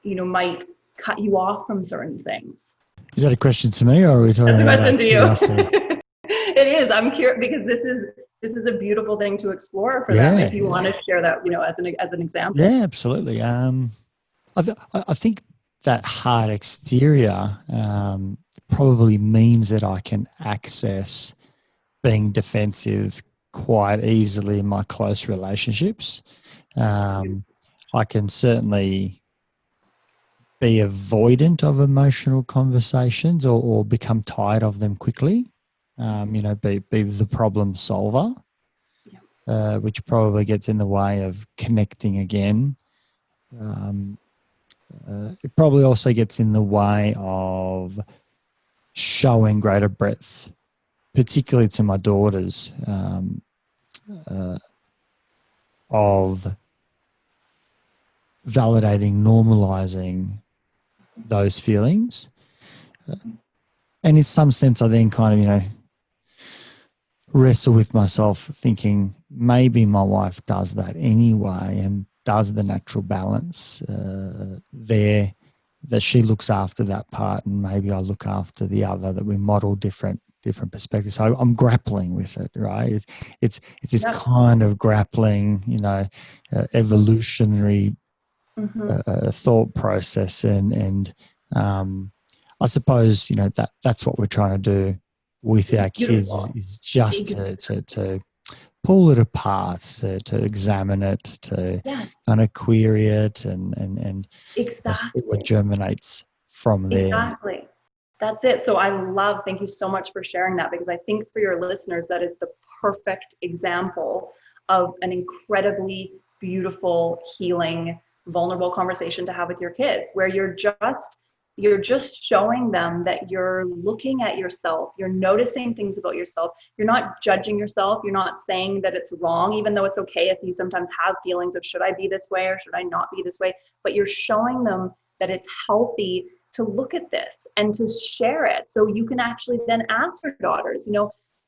might cut you off from certain things? Is that a question to me, or are we talking about curiosity? It is. I'm curious because this is a beautiful thing to explore for them. If you want to share that, as an example. Yeah, absolutely. I think that hard exterior probably means that I can access being defensive quite easily in my close relationships. I can certainly be avoidant of emotional conversations or become tired of them quickly. Be the problem solver, which probably gets in the way of connecting again. It probably also gets in the way of showing greater breadth, particularly to my daughters, of validating, normalizing those feelings. And in some sense, I then kind of, wrestle with myself thinking maybe my wife does that anyway and does the natural balance there, that she looks after that part and maybe I look after the other, that we model different perspectives. So I'm grappling with it, right? It's this kind of grappling, evolutionary thought process, and I suppose that's what we're trying to do with our kids is just to pull it apart, to examine it, to kind of query it, and see what germinates from there. Exactly. That's it. So thank you so much for sharing that, because I think for your listeners, that is the perfect example of an incredibly beautiful, healing, vulnerable conversation to have with your kids, where you're just showing them that you're looking at yourself, you're noticing things about yourself, you're not judging yourself, you're not saying that it's wrong, even though it's okay if you sometimes have feelings of should I be this way or should I not be this way, but you're showing them that it's healthy to look at this and to share it. So you can actually then ask your daughters,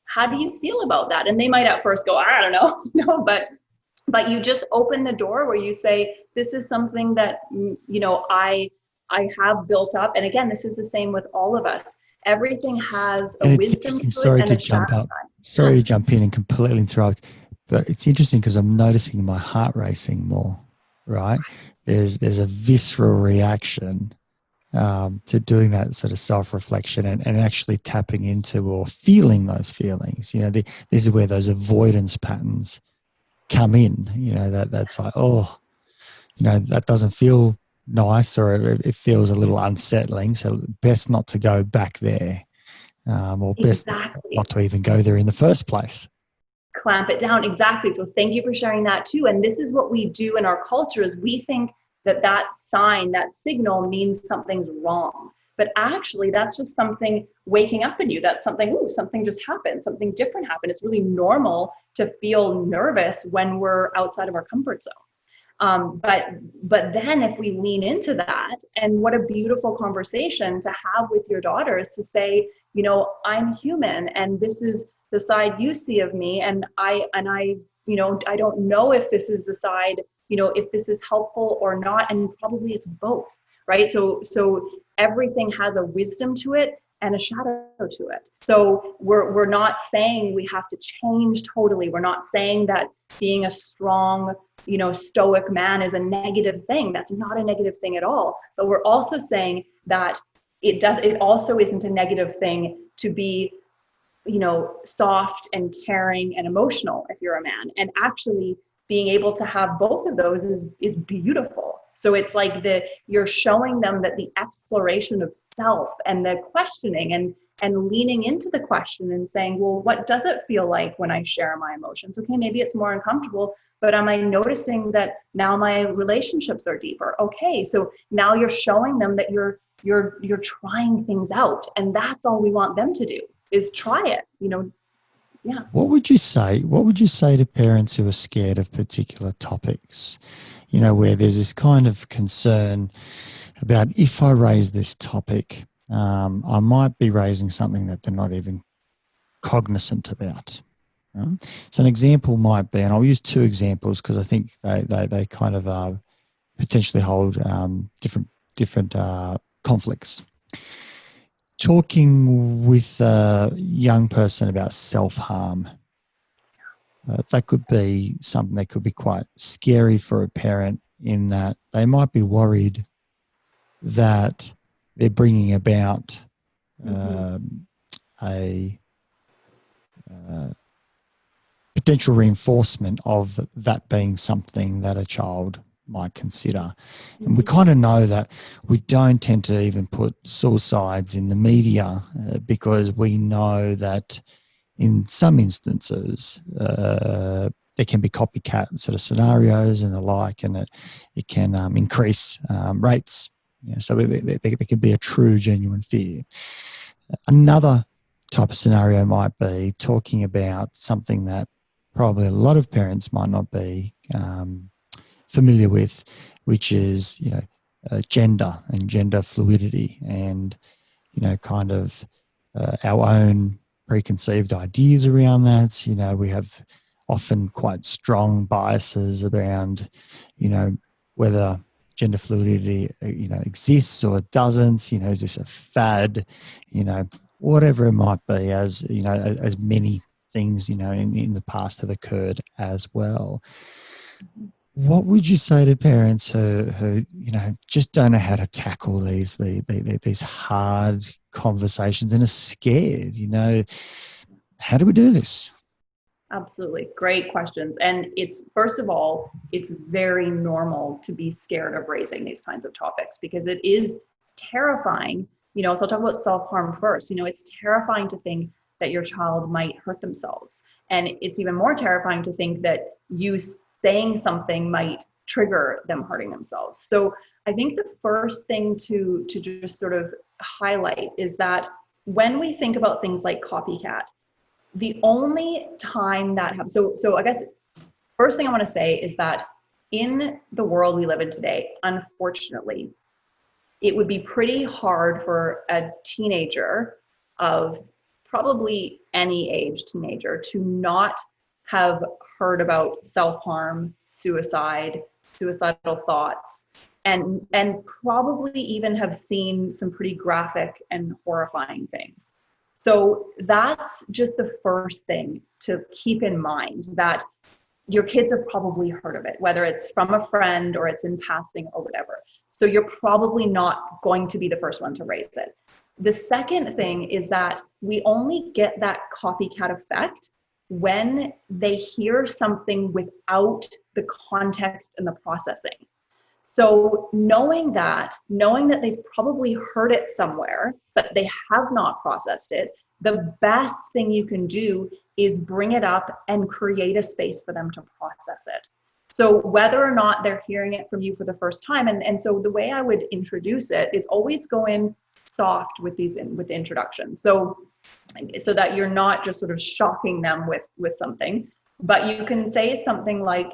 how do you feel about that? And they might at first go, I don't know, but you just open the door where you say, this is something that, I have built up. And again, this is the same with all of us. Everything has a wisdom to it. Sorry to jump in and completely interrupt, but it's interesting because I'm noticing my heart racing more, right? There's a visceral reaction to doing that sort of self-reflection and actually tapping into or feeling those feelings. This is where those avoidance patterns come in, that's like, that doesn't feel nice, or it feels a little unsettling, so best not to go back there, or best not to even go there in the first place. Clamp it down. Exactly. So thank you for sharing that too. And this is what we do in our culture, is we think that sign, that signal means something's wrong. But actually, that's just something waking up in you. That's something just happened. Something different happened. It's really normal to feel nervous when we're outside of our comfort zone. But then if we lean into that, and what a beautiful conversation to have with your daughters to say, I'm human, and this is the side you see of me, and I I don't know if this is the side, if this is helpful or not, and probably it's both, right? So everything has a wisdom to it and a shadow to it. So we're not saying we have to change totally. We're not saying that being a strong, stoic man is a negative thing. That's not a negative thing at all. But we're also saying that it also isn't a negative thing to be, soft and caring and emotional if you're a man. And actually being able to have both of those is beautiful. So it's like you're showing them that the exploration of self and the questioning and leaning into the question and saying, well, what does it feel like when I share my emotions? Okay, maybe it's more uncomfortable, but am I noticing that now my relationships are deeper? Okay, so now you're showing them that you're trying things out, and that's all we want them to do is try it. Yeah. What would you say? What would you say to parents who are scared of particular topics? Where there's this kind of concern about, if I raise this topic, I might be raising something that they're not even cognizant about. So an example might be, and I'll use two examples because I think they kind of potentially hold different conflicts. Talking with a young person about self-harm. That could be something that could be quite scary for a parent, in that they might be worried that they're bringing about a potential reinforcement of that being something that a child might consider. And we kind of know that we don't tend to even put suicides in the media because we know that in some instances there can be copycat sort of scenarios and the like, and it can increase rates. So there can be a true, genuine fear. Another type of scenario might be talking about something that probably a lot of parents might not be familiar with, which is gender and gender fluidity, and kind of our own preconceived ideas around that. We have often quite strong biases around whether gender fluidity exists or it doesn't. Is this a fad? Whatever it might be, as as many things in the past have occurred as well. What would you say to parents who just don't know how to tackle these hard conversations and are scared? How do we do this? Absolutely. Great questions. And first of all, it's very normal to be scared of raising these kinds of topics because it is terrifying. So I'll talk about self-harm first. It's terrifying to think that your child might hurt themselves. And it's even more terrifying to think that you saying something might trigger them hurting themselves. So I think the first thing to just sort of highlight is that when we think about things like copycat, the only time that happens, so I guess first thing I want to say is that in the world we live in today, unfortunately, it would be pretty hard for a teenager of probably any age teenager to not have heard about self-harm, suicide, suicidal thoughts, and probably even have seen some pretty graphic and horrifying things. So that's just the first thing to keep in mind, that your kids have probably heard of it, whether it's from a friend or it's in passing or whatever. So you're probably not going to be the first one to raise it. The second thing is that we only get that copycat effect when they hear something without the context and the processing. So knowing that they've probably heard it somewhere, but they have not processed it, the best thing you can do is bring it up and create a space for them to process it. So whether or not they're hearing it from you for the first time, and so the way I would introduce it is always go in soft with introductions. So that you're not just sort of shocking them with something, but you can say something like,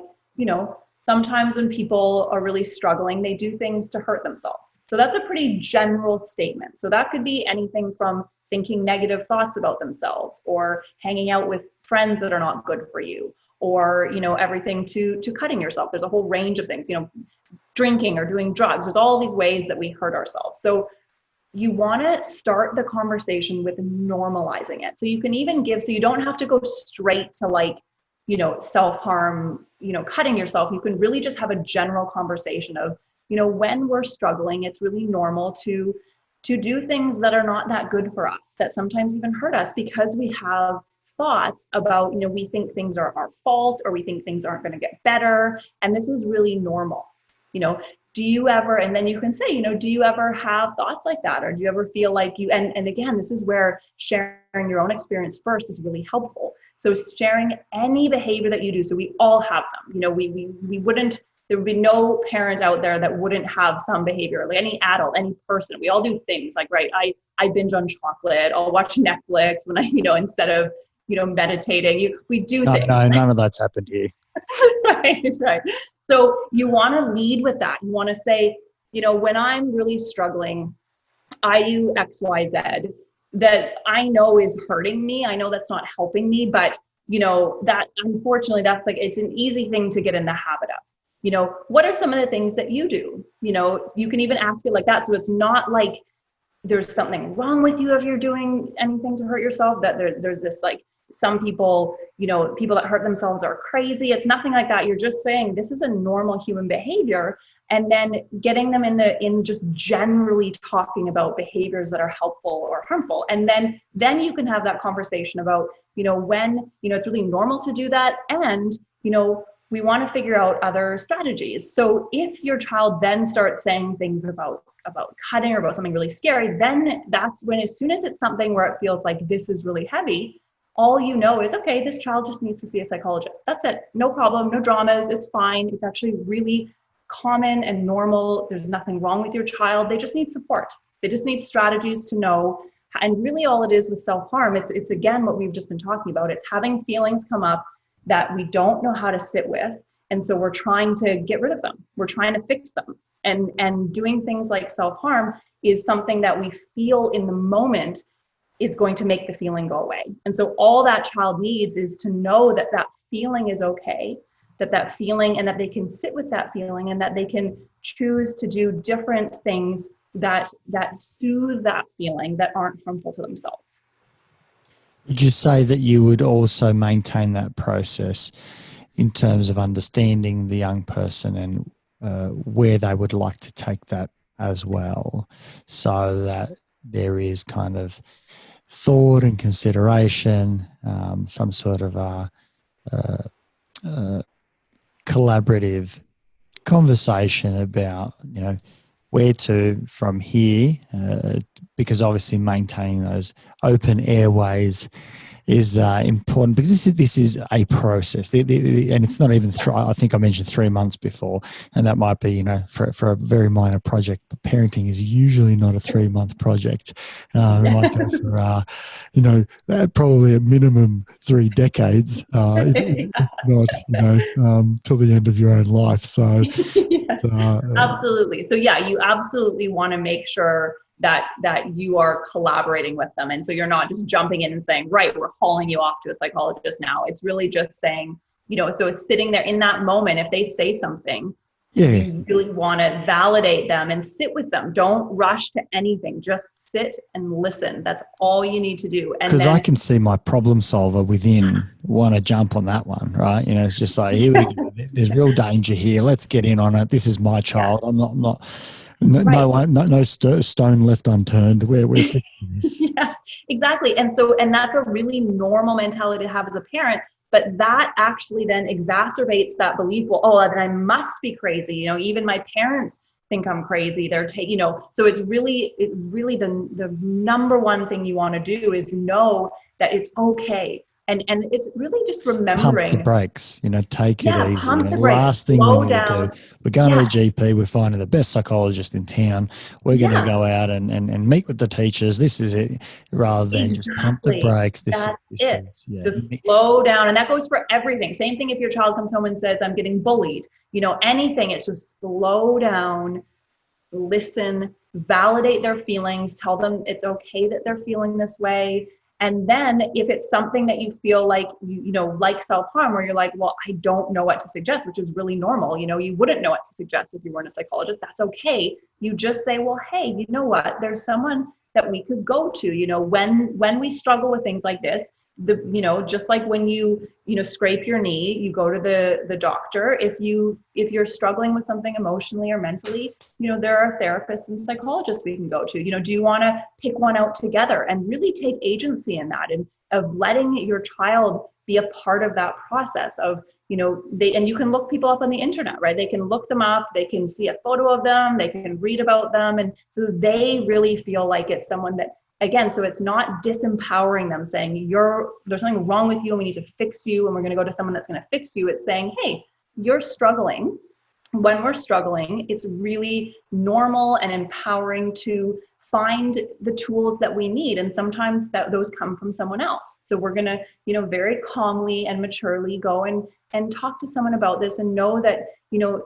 Sometimes when people are really struggling, they do things to hurt themselves. So that's a pretty general statement. So that could be anything from thinking negative thoughts about themselves, or hanging out with friends that are not good for you, or, everything to cutting yourself. There's a whole range of things, drinking or doing drugs. There's all these ways that we hurt ourselves. So you want to start the conversation with normalizing it. So you can even so you don't have to go straight to self-harm, cutting yourself. You can really just have a general conversation of, when we're struggling, it's really normal to do things that are not that good for us, that sometimes even hurt us, because we have thoughts about, we think things are our fault, or we think things aren't going to get better. And this is really normal. Do you ever, and then you can say, do you ever have thoughts like that? Or do you ever feel like and again, this is where sharing your own experience first is really helpful. So sharing any behavior that you do. So we all have them, we wouldn't, there would be no parent out there that wouldn't have some behavior, like any adult, any person. We all do things like, right, I binge on chocolate, I'll watch Netflix when I, instead of, meditating, we do things. No, none of that's happened here. Right. So you want to lead with that. You want to say, when I'm really struggling, I do X, Y, Z that I know is hurting me. I know that's not helping me, but that unfortunately, that's it's an easy thing to get in the habit of. What are some of the things that you do? You can even ask it like that. So it's not like there's something wrong with you if you're doing anything to hurt yourself, that there's this some people, people that hurt themselves are crazy. It's nothing like that. You're just saying this is a normal human behavior, and then getting them in just generally talking about behaviors that are helpful or harmful. And then you can have that conversation about, when, it's really normal to do that. And, we want to figure out other strategies. So if your child then starts saying things about cutting or about something really scary, then that's when, as soon as it's something where it feels like this is really heavy, all is, okay, this child just needs to see a psychologist. That's it. No problem, no dramas. It's fine. It's actually really common and normal. There's nothing wrong with your child. They just need support. They just need strategies to know. And really all it is with self-harm, it's again, what we've just been talking about. It's having feelings come up that we don't know how to sit with. And so we're trying to get rid of them. We're trying to fix them. And doing things like self-harm is something that we feel in the moment is going to make the feeling go away. And so all that child needs is to know that that feeling is okay, that feeling, and that they can sit with that feeling, and that they can choose to do different things that soothe that feeling, that aren't harmful to themselves. Would you say that you would also maintain that process in terms of understanding the young person and where they would like to take that as well, so that there is kind of thought and consideration, some sort of collaborative conversation about, where to from here, because obviously maintaining those open airways is important, because this is a process, and it's not even I think I mentioned 3 months before, and that might be for a very minor project, but parenting is usually not a 3-month project. It might go for probably a minimum 3 decades, if not till the end of your own life. So, absolutely. So yeah, you absolutely want to make sure that you are collaborating with them. And so you're not just jumping in and saying, right, we're hauling you off to a psychologist now. It's really just saying, so it's sitting there in that moment. If they say something, you really want to validate them and sit with them. Don't rush to anything. Just sit and listen. That's all you need to do. Because I can see my problem solver within want to jump on that one, right? It's just like, here we go. There's real danger here. Let's get in on it. This is my child. I'm not. No stone left unturned. We're fixing this. Yeah, exactly. And that's a really normal mentality to have as a parent. But that actually then exacerbates that belief. Well, then I must be crazy. Even my parents think I'm crazy. They're taking, so it's really the number one thing you want to do is know that it's okay. And it's really just remembering. Pump the brakes, take it easy. The last thing we need to do, we're going to a GP, we're finding the best psychologist in town. We're going to go out and meet with the teachers. This is it, rather than just pump the brakes. Just slow down. And that goes for everything. Same thing if your child comes home and says, I'm getting bullied. anything. It's just slow down, listen, validate their feelings, tell them it's okay that they're feeling this way. And then if it's something that you feel like, like self-harm, where you're like, well, I don't know what to suggest, which is really normal. You wouldn't know what to suggest if you weren't a psychologist. That's okay. You just say, well, hey, you know what? There's someone that we could go to, when we struggle with things like this, just like when you scrape your knee, you go to the doctor. If you're struggling with something emotionally or mentally, there are therapists and psychologists we can go to. Do you want to pick one out together and really take agency in that, and of letting your child be a part of that process of, and you can look people up on the internet, right? They can look them up, they can see a photo of them, they can read about them. And so they really feel like it's someone that, again, so it's not disempowering them, saying there's something wrong with you and we need to fix you and we're going to go to someone that's going to fix you. It's saying, hey, you're struggling. When we're struggling, it's really normal and empowering to find the tools that we need. And sometimes those come from someone else. So we're going to, very calmly and maturely go and talk to someone about this, and know that,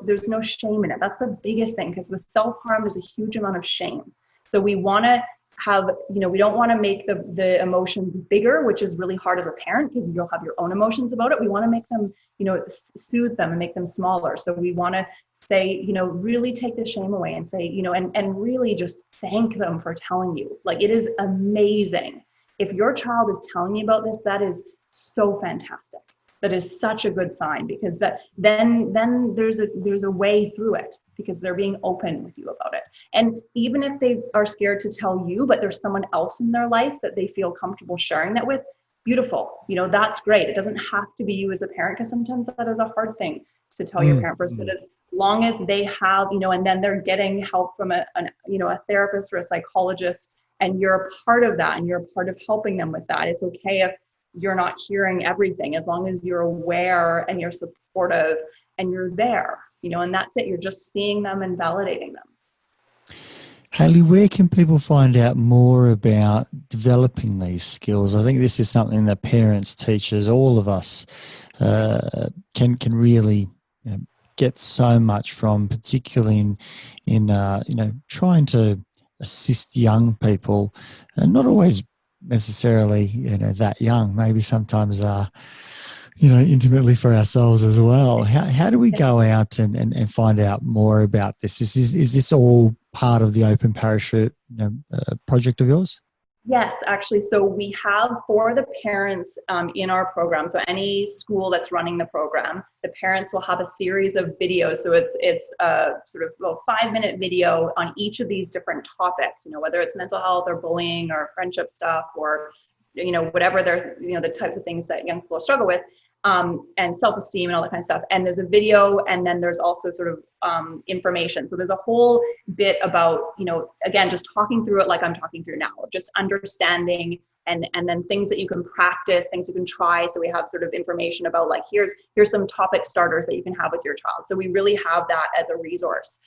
there's no shame in it. That's the biggest thing, because with self-harm, there's a huge amount of shame. So we want to have, we don't want to make the emotions bigger, which is really hard as a parent, because you'll have your own emotions about it. We want to make them, soothe them and make them smaller. So we want to say, really take the shame away and say, and really just thank them for telling you. Like, it is amazing. If your child is telling you about this, that is so fantastic. That is such a good sign, because then there's a way through it, because they're being open with you about it. And even if they are scared to tell you, but there's someone else in their life that they feel comfortable sharing that with, beautiful. That's great. It doesn't have to be you as a parent, because sometimes that is a hard thing to tell your parent first. But as long as they have, and then they're getting help from a therapist or a psychologist, and you're a part of that, and you're a part of helping them with that. It's okay if you're not hearing everything, as long as you're aware and you're supportive and you're there, and that's it. You're just seeing them and validating them. Hayley, where can people find out more about developing these skills? I think this is something that parents, teachers, all of us can really get so much from, particularly in trying to assist young people, and not always necessarily that young, maybe sometimes intimately for ourselves as well. How do we go out and find out more about this? Is this all part of the Open Parachute project of yours? Yes, actually. So we have, for the parents in our program, so any school that's running the program, the parents will have a series of videos. So it's a sort of 5-minute video on each of these different topics, whether it's mental health or bullying or friendship stuff, or, whatever they're, the types of things that young people struggle with. And self-esteem and all that kind of stuff. And there's a video, and then there's also sort of information. So there's a whole bit about, again, just talking through it like I'm talking through now, just understanding, and then things that you can practice, things you can try. So we have sort of information about, like, here's some topic starters that you can have with your child. So we really have that as a resource,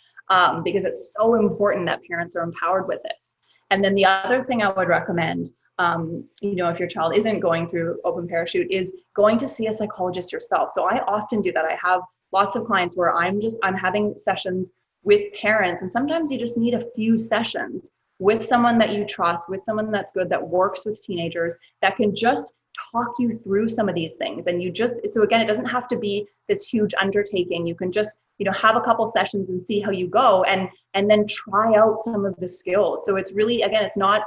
because it's so important that parents are empowered with this. And then the other thing I would recommend, if your child isn't going through Open Parachute, is going to see a psychologist yourself. So I often do that. I have lots of clients where I'm having sessions with parents, and sometimes you just need a few sessions with someone that you trust, with someone that's good, that works with teenagers, that can just talk you through some of these things. And so again, it doesn't have to be this huge undertaking. You can just, have a couple sessions and see how you go, and then try out some of the skills. So it's really, again, it's not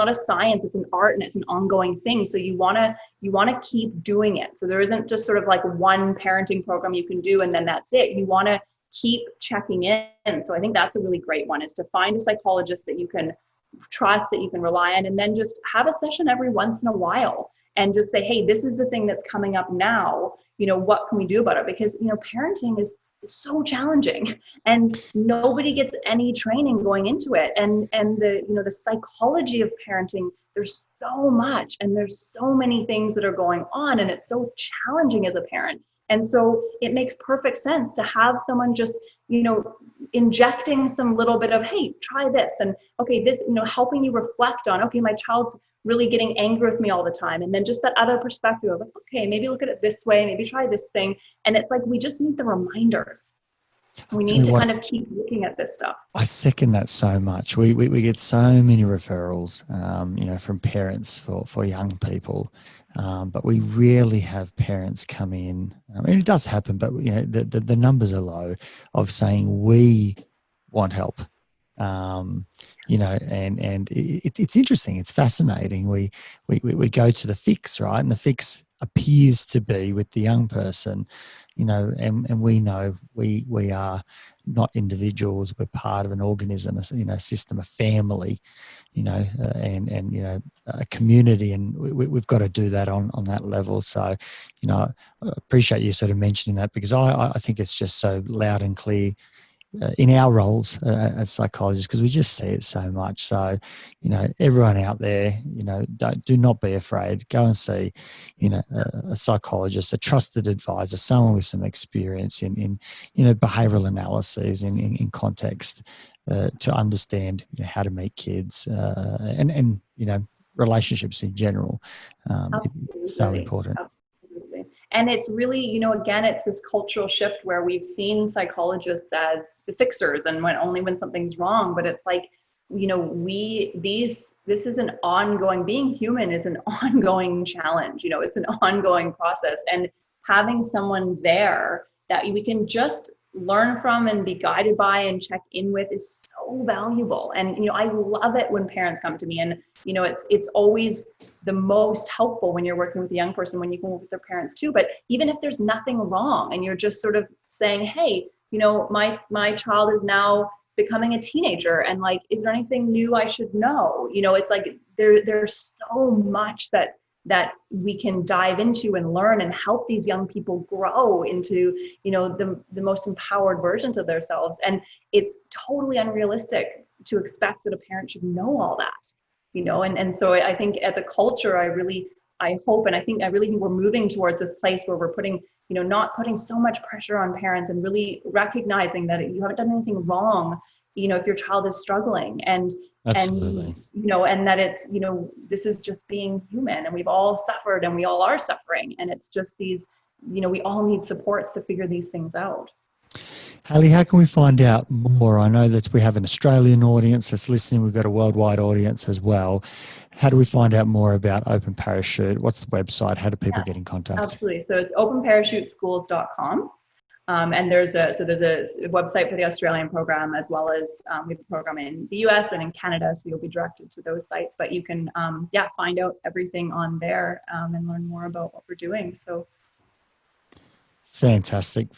a science, it's an art, and it's an ongoing thing. So you want to keep doing it. So there isn't just sort of like one parenting program you can do and then that's it. You want to keep checking in. So I think that's a really great one, is to find a psychologist that you can trust, that you can rely on, and then just have a session every once in a while and just say, hey, this is the thing that's coming up now. What can we do about it? Because, parenting is so challenging, and nobody gets any training going into it. And the psychology of parenting, there's so much, and there's so many things that are going on, and it's so challenging as a parent. And so it makes perfect sense to have someone just, injecting some little bit of, hey, try this. And okay, this, helping you reflect on, okay, my child's really getting angry with me all the time. And then just that other perspective of, like, okay, maybe look at it this way, maybe try this thing. And it's like, we just need the reminders. We Tell need you to what, kind of keep looking at this stuff. I second that so much. We get so many referrals, from parents for young people, but we rarely have parents come in. I mean, it does happen, but the numbers are low of saying we want help. It's interesting. It's fascinating. We go to the fix, right, and the fix appears to be with the young person, and we know we are not individuals. We're part of an organism, a system, a family, and a community, and we've got to do that on that level. So, I appreciate you sort of mentioning that, because I think it's just so loud and clear in our roles as psychologists, because we just see it so much. So, everyone out there, do not be afraid. Go and see, a psychologist, a trusted advisor, someone with some experience in behavioral analyses in context to understand how to meet kids and relationships in general. It's so Absolutely. important. Absolutely. And it's really, again, it's this cultural shift where we've seen psychologists as the fixers and when something's wrong, but it's like, this is an ongoing, being human is an ongoing challenge, it's an ongoing process, and having someone there that we can just learn from and be guided by and check in with is so valuable. And, I love it when parents come to me, and, it's always the most helpful when you're working with a young person, when you can work with their parents too. But even if there's nothing wrong and you're just sort of saying, hey, my child is now becoming a teenager, and like, is there anything new I should know? It's like there's so much that we can dive into and learn and help these young people grow into, the most empowered versions of themselves. And it's totally unrealistic to expect that a parent should know all that, and so I think as a culture, I hope, and I really think we're moving towards this place where we're putting, not putting so much pressure on parents, and really recognizing that you haven't done anything wrong, if your child is struggling, and Absolutely. and that it's, this is just being human, and we've all suffered and we all are suffering. And it's just these, we all need supports to figure these things out. Hayley, how can we find out more? I know that we have an Australian audience that's listening. We've got a worldwide audience as well. How do we find out more about Open Parachute? What's the website? How do people get in contact? Absolutely. So it's openparachuteschools.com. And there's a website for the Australian program, as well as we have a program in the US and in Canada. So you'll be directed to those sites, but you can, find out everything on there and learn more about what we're doing. So. Fantastic.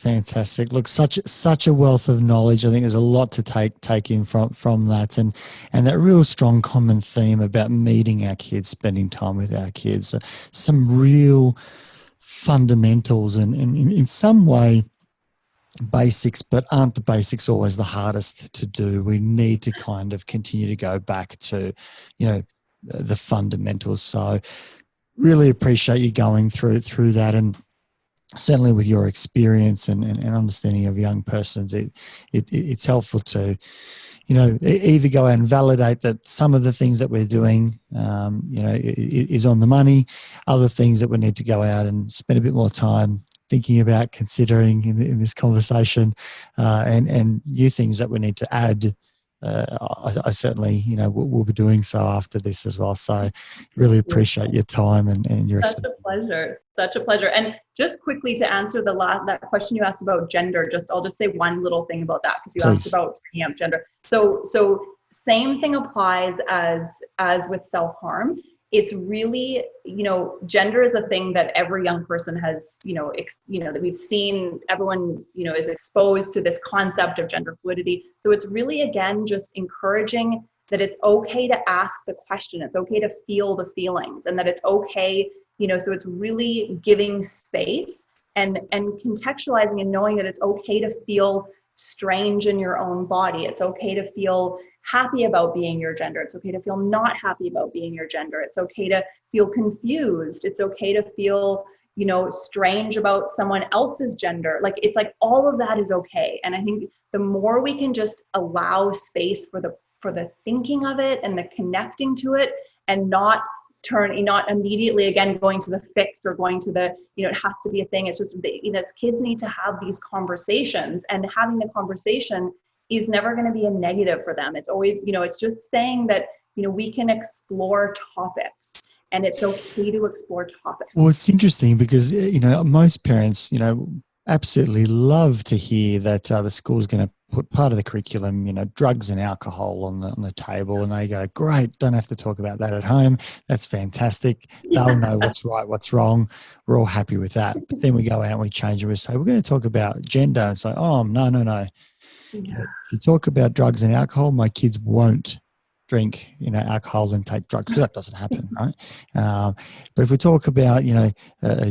Look, such a wealth of knowledge. I think there's a lot to take in from that, and that real strong common theme about meeting our kids, spending time with our kids. So some real fundamentals, and in some way basics, but aren't the basics always the hardest to do? We need to kind of continue to go back to, the fundamentals. So really appreciate you going through that, and certainly with your experience and understanding of young persons, it's helpful to, either go out and validate that some of the things that we're doing, is on the money, other things that we need to go out and spend a bit more time thinking about, considering in this conversation, and new things that we need to add. I certainly, we'll be doing so after this as well. So really appreciate your time and your Such a pleasure. And just quickly to answer that question you asked about gender, I'll just say one little thing about that, because you asked about gender. So same thing applies as with self-harm. It's really, gender is a thing that every young person has, that we've seen. Everyone, is exposed to this concept of gender fluidity. So it's really, again, just encouraging that it's okay to ask the question. It's okay to feel the feelings, and that it's okay, so it's really giving space and contextualizing and knowing that it's okay to feel strange in your own body. It's okay to feel happy about being your gender. It's okay to feel not happy about being your gender. It's okay to feel confused. It's okay to feel, strange about someone else's gender. Like, it's like all of that is okay. And I think the more we can just allow space for the thinking of it and the connecting to it, and not not immediately again going to the fix or going to the, it has to be a thing. It's just, kids need to have these conversations, and having the conversation is never going to be a negative for them. It's always, it's just saying that, we can explore topics, and it's okay to explore topics. Well, it's interesting because, most parents, absolutely love to hear that the school's going to put part of the curriculum, drugs and alcohol on the table, and they go, great, don't have to talk about that at home. That's fantastic. They'll know what's right, what's wrong. We're all happy with that. But then we go out and we change it. We say, we're going to talk about gender. And say, oh, no. Yeah. If you talk about drugs and alcohol, my kids won't drink, alcohol and take drugs, because that doesn't happen, right? But if we talk about,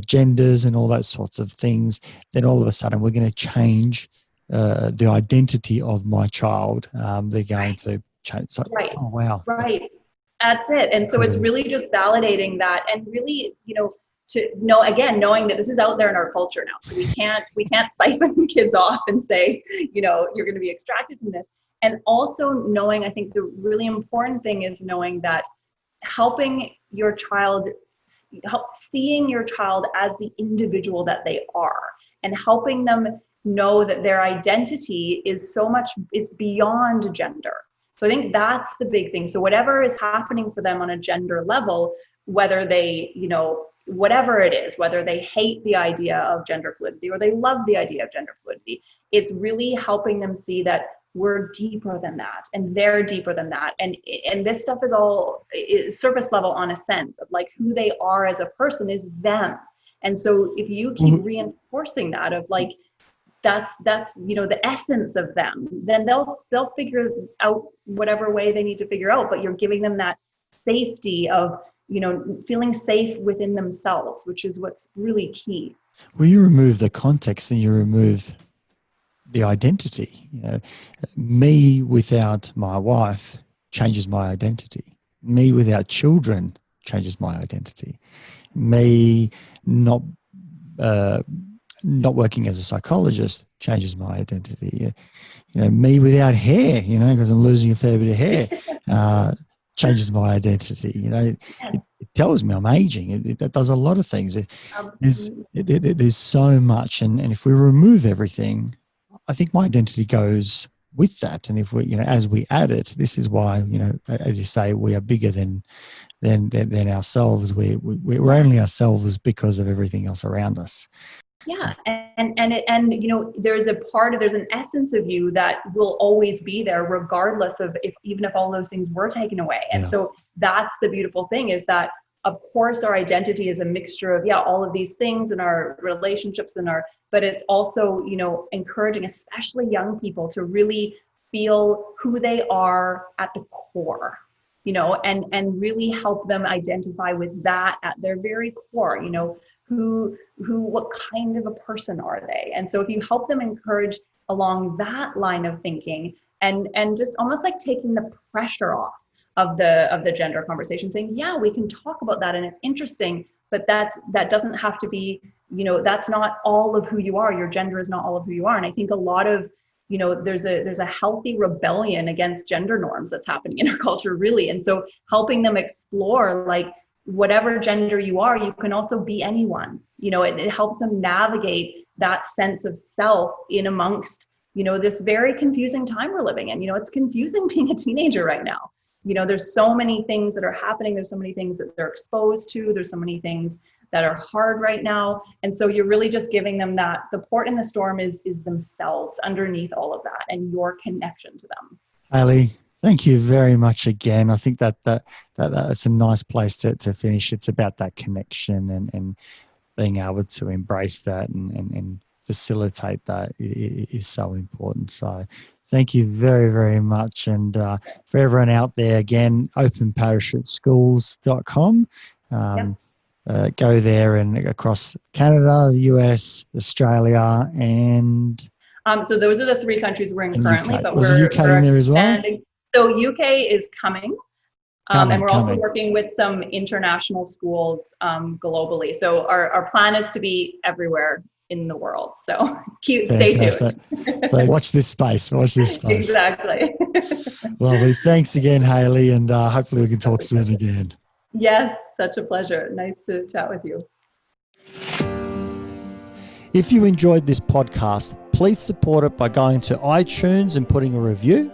genders and all those sorts of things, then all of a sudden we're going to change the identity of my child. They're going to change. So, right. Oh, wow. Right. That's it. And so it's really just validating that, and really, to know, again, knowing that this is out there in our culture now. So we can't siphon kids off and say, you're going to be extracted from this. And also knowing, I think the really important thing is knowing that helping your child, seeing your child as the individual that they are, and helping them know that their identity is beyond gender. So I think that's the big thing. So whatever is happening for them on a gender level, whether they, whatever it is, whether they hate the idea of gender fluidity or they love the idea of gender fluidity, it's really helping them see that we're deeper than that, and they're deeper than that. And this stuff is all surface level, on a sense of like who they are as a person is them. And so if you keep reinforcing that of like, that's the essence of them, then they'll figure out whatever way they need to figure out, but you're giving them that safety of, feeling safe within themselves, which is what's really key. Well, you remove the context and you remove the identity. Me without my wife changes my identity. Me without children changes my identity. Me not working as a psychologist changes my identity. Me without hair, because I'm losing a fair bit of hair, changes my identity. It tells me I'm aging. It does a lot of things. There's so much, and if we remove everything, I think my identity goes with that. And if we, as we add it, this is why, as you say, we are bigger than ourselves. We're only ourselves because of everything else around us. Yeah, and there's an essence of you that will always be there, regardless of even if all those things were taken away. And so that's the beautiful thing, is that of course our identity is a mixture of all of these things in our relationships but it's also encouraging especially young people to really feel who they are at the core, and really help them identify with that at their very core. What kind of a person are they? And so if you help them encourage along that line of thinking, and just almost like taking the pressure off of the gender conversation, saying, we can talk about that and it's interesting, but that doesn't have to be, that's not all of who you are. Your gender is not all of who you are. And I think a lot of, there's a healthy rebellion against gender norms that's happening in our culture, really. And so helping them explore, like, whatever gender you are, you can also be anyone. It helps them navigate that sense of self in amongst, this very confusing time we're living in. It's confusing being a teenager right now. There's so many things that are happening. There's so many things that they're exposed to. There's so many things that are hard right now. And so you're really just giving them that the port in the storm is themselves underneath all of that, and your connection to them. Hayley, thank you very much again. I think that's a nice place to finish. It's about that connection and being able to embrace that and facilitate that is so important. So thank you very, very much. And for everyone out there, again, openparachutes.schools.com. Go there and across Canada, the US, Australia, and... so those are the 3 countries we're in currently. UK. But Was the UK in there as well? So UK is coming. And we're also working with some international schools globally. So our plan is to be everywhere in the world. So stay tuned. So watch this space. Exactly. Lovely. Thanks again, Hayley, and hopefully we can talk soon again. Yes, such a pleasure. Nice to chat with you. If you enjoyed this podcast, please support it by going to iTunes and putting a review,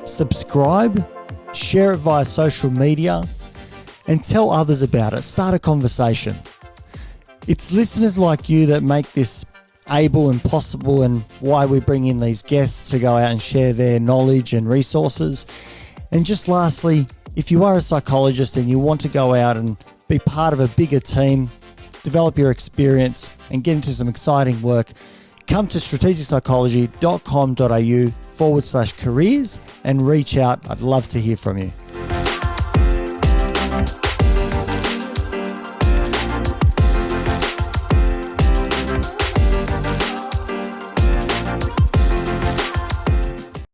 subscribe, share it via social media, and tell others about it. Start a conversation. It's listeners like you that make this able and possible, and why we bring in these guests to go out and share their knowledge and resources. And just lastly, if you are a psychologist and you want to go out and be part of a bigger team, develop your experience and get into some exciting work, come to strategicpsychology.com.au/careers and reach out. I'd love to hear from you.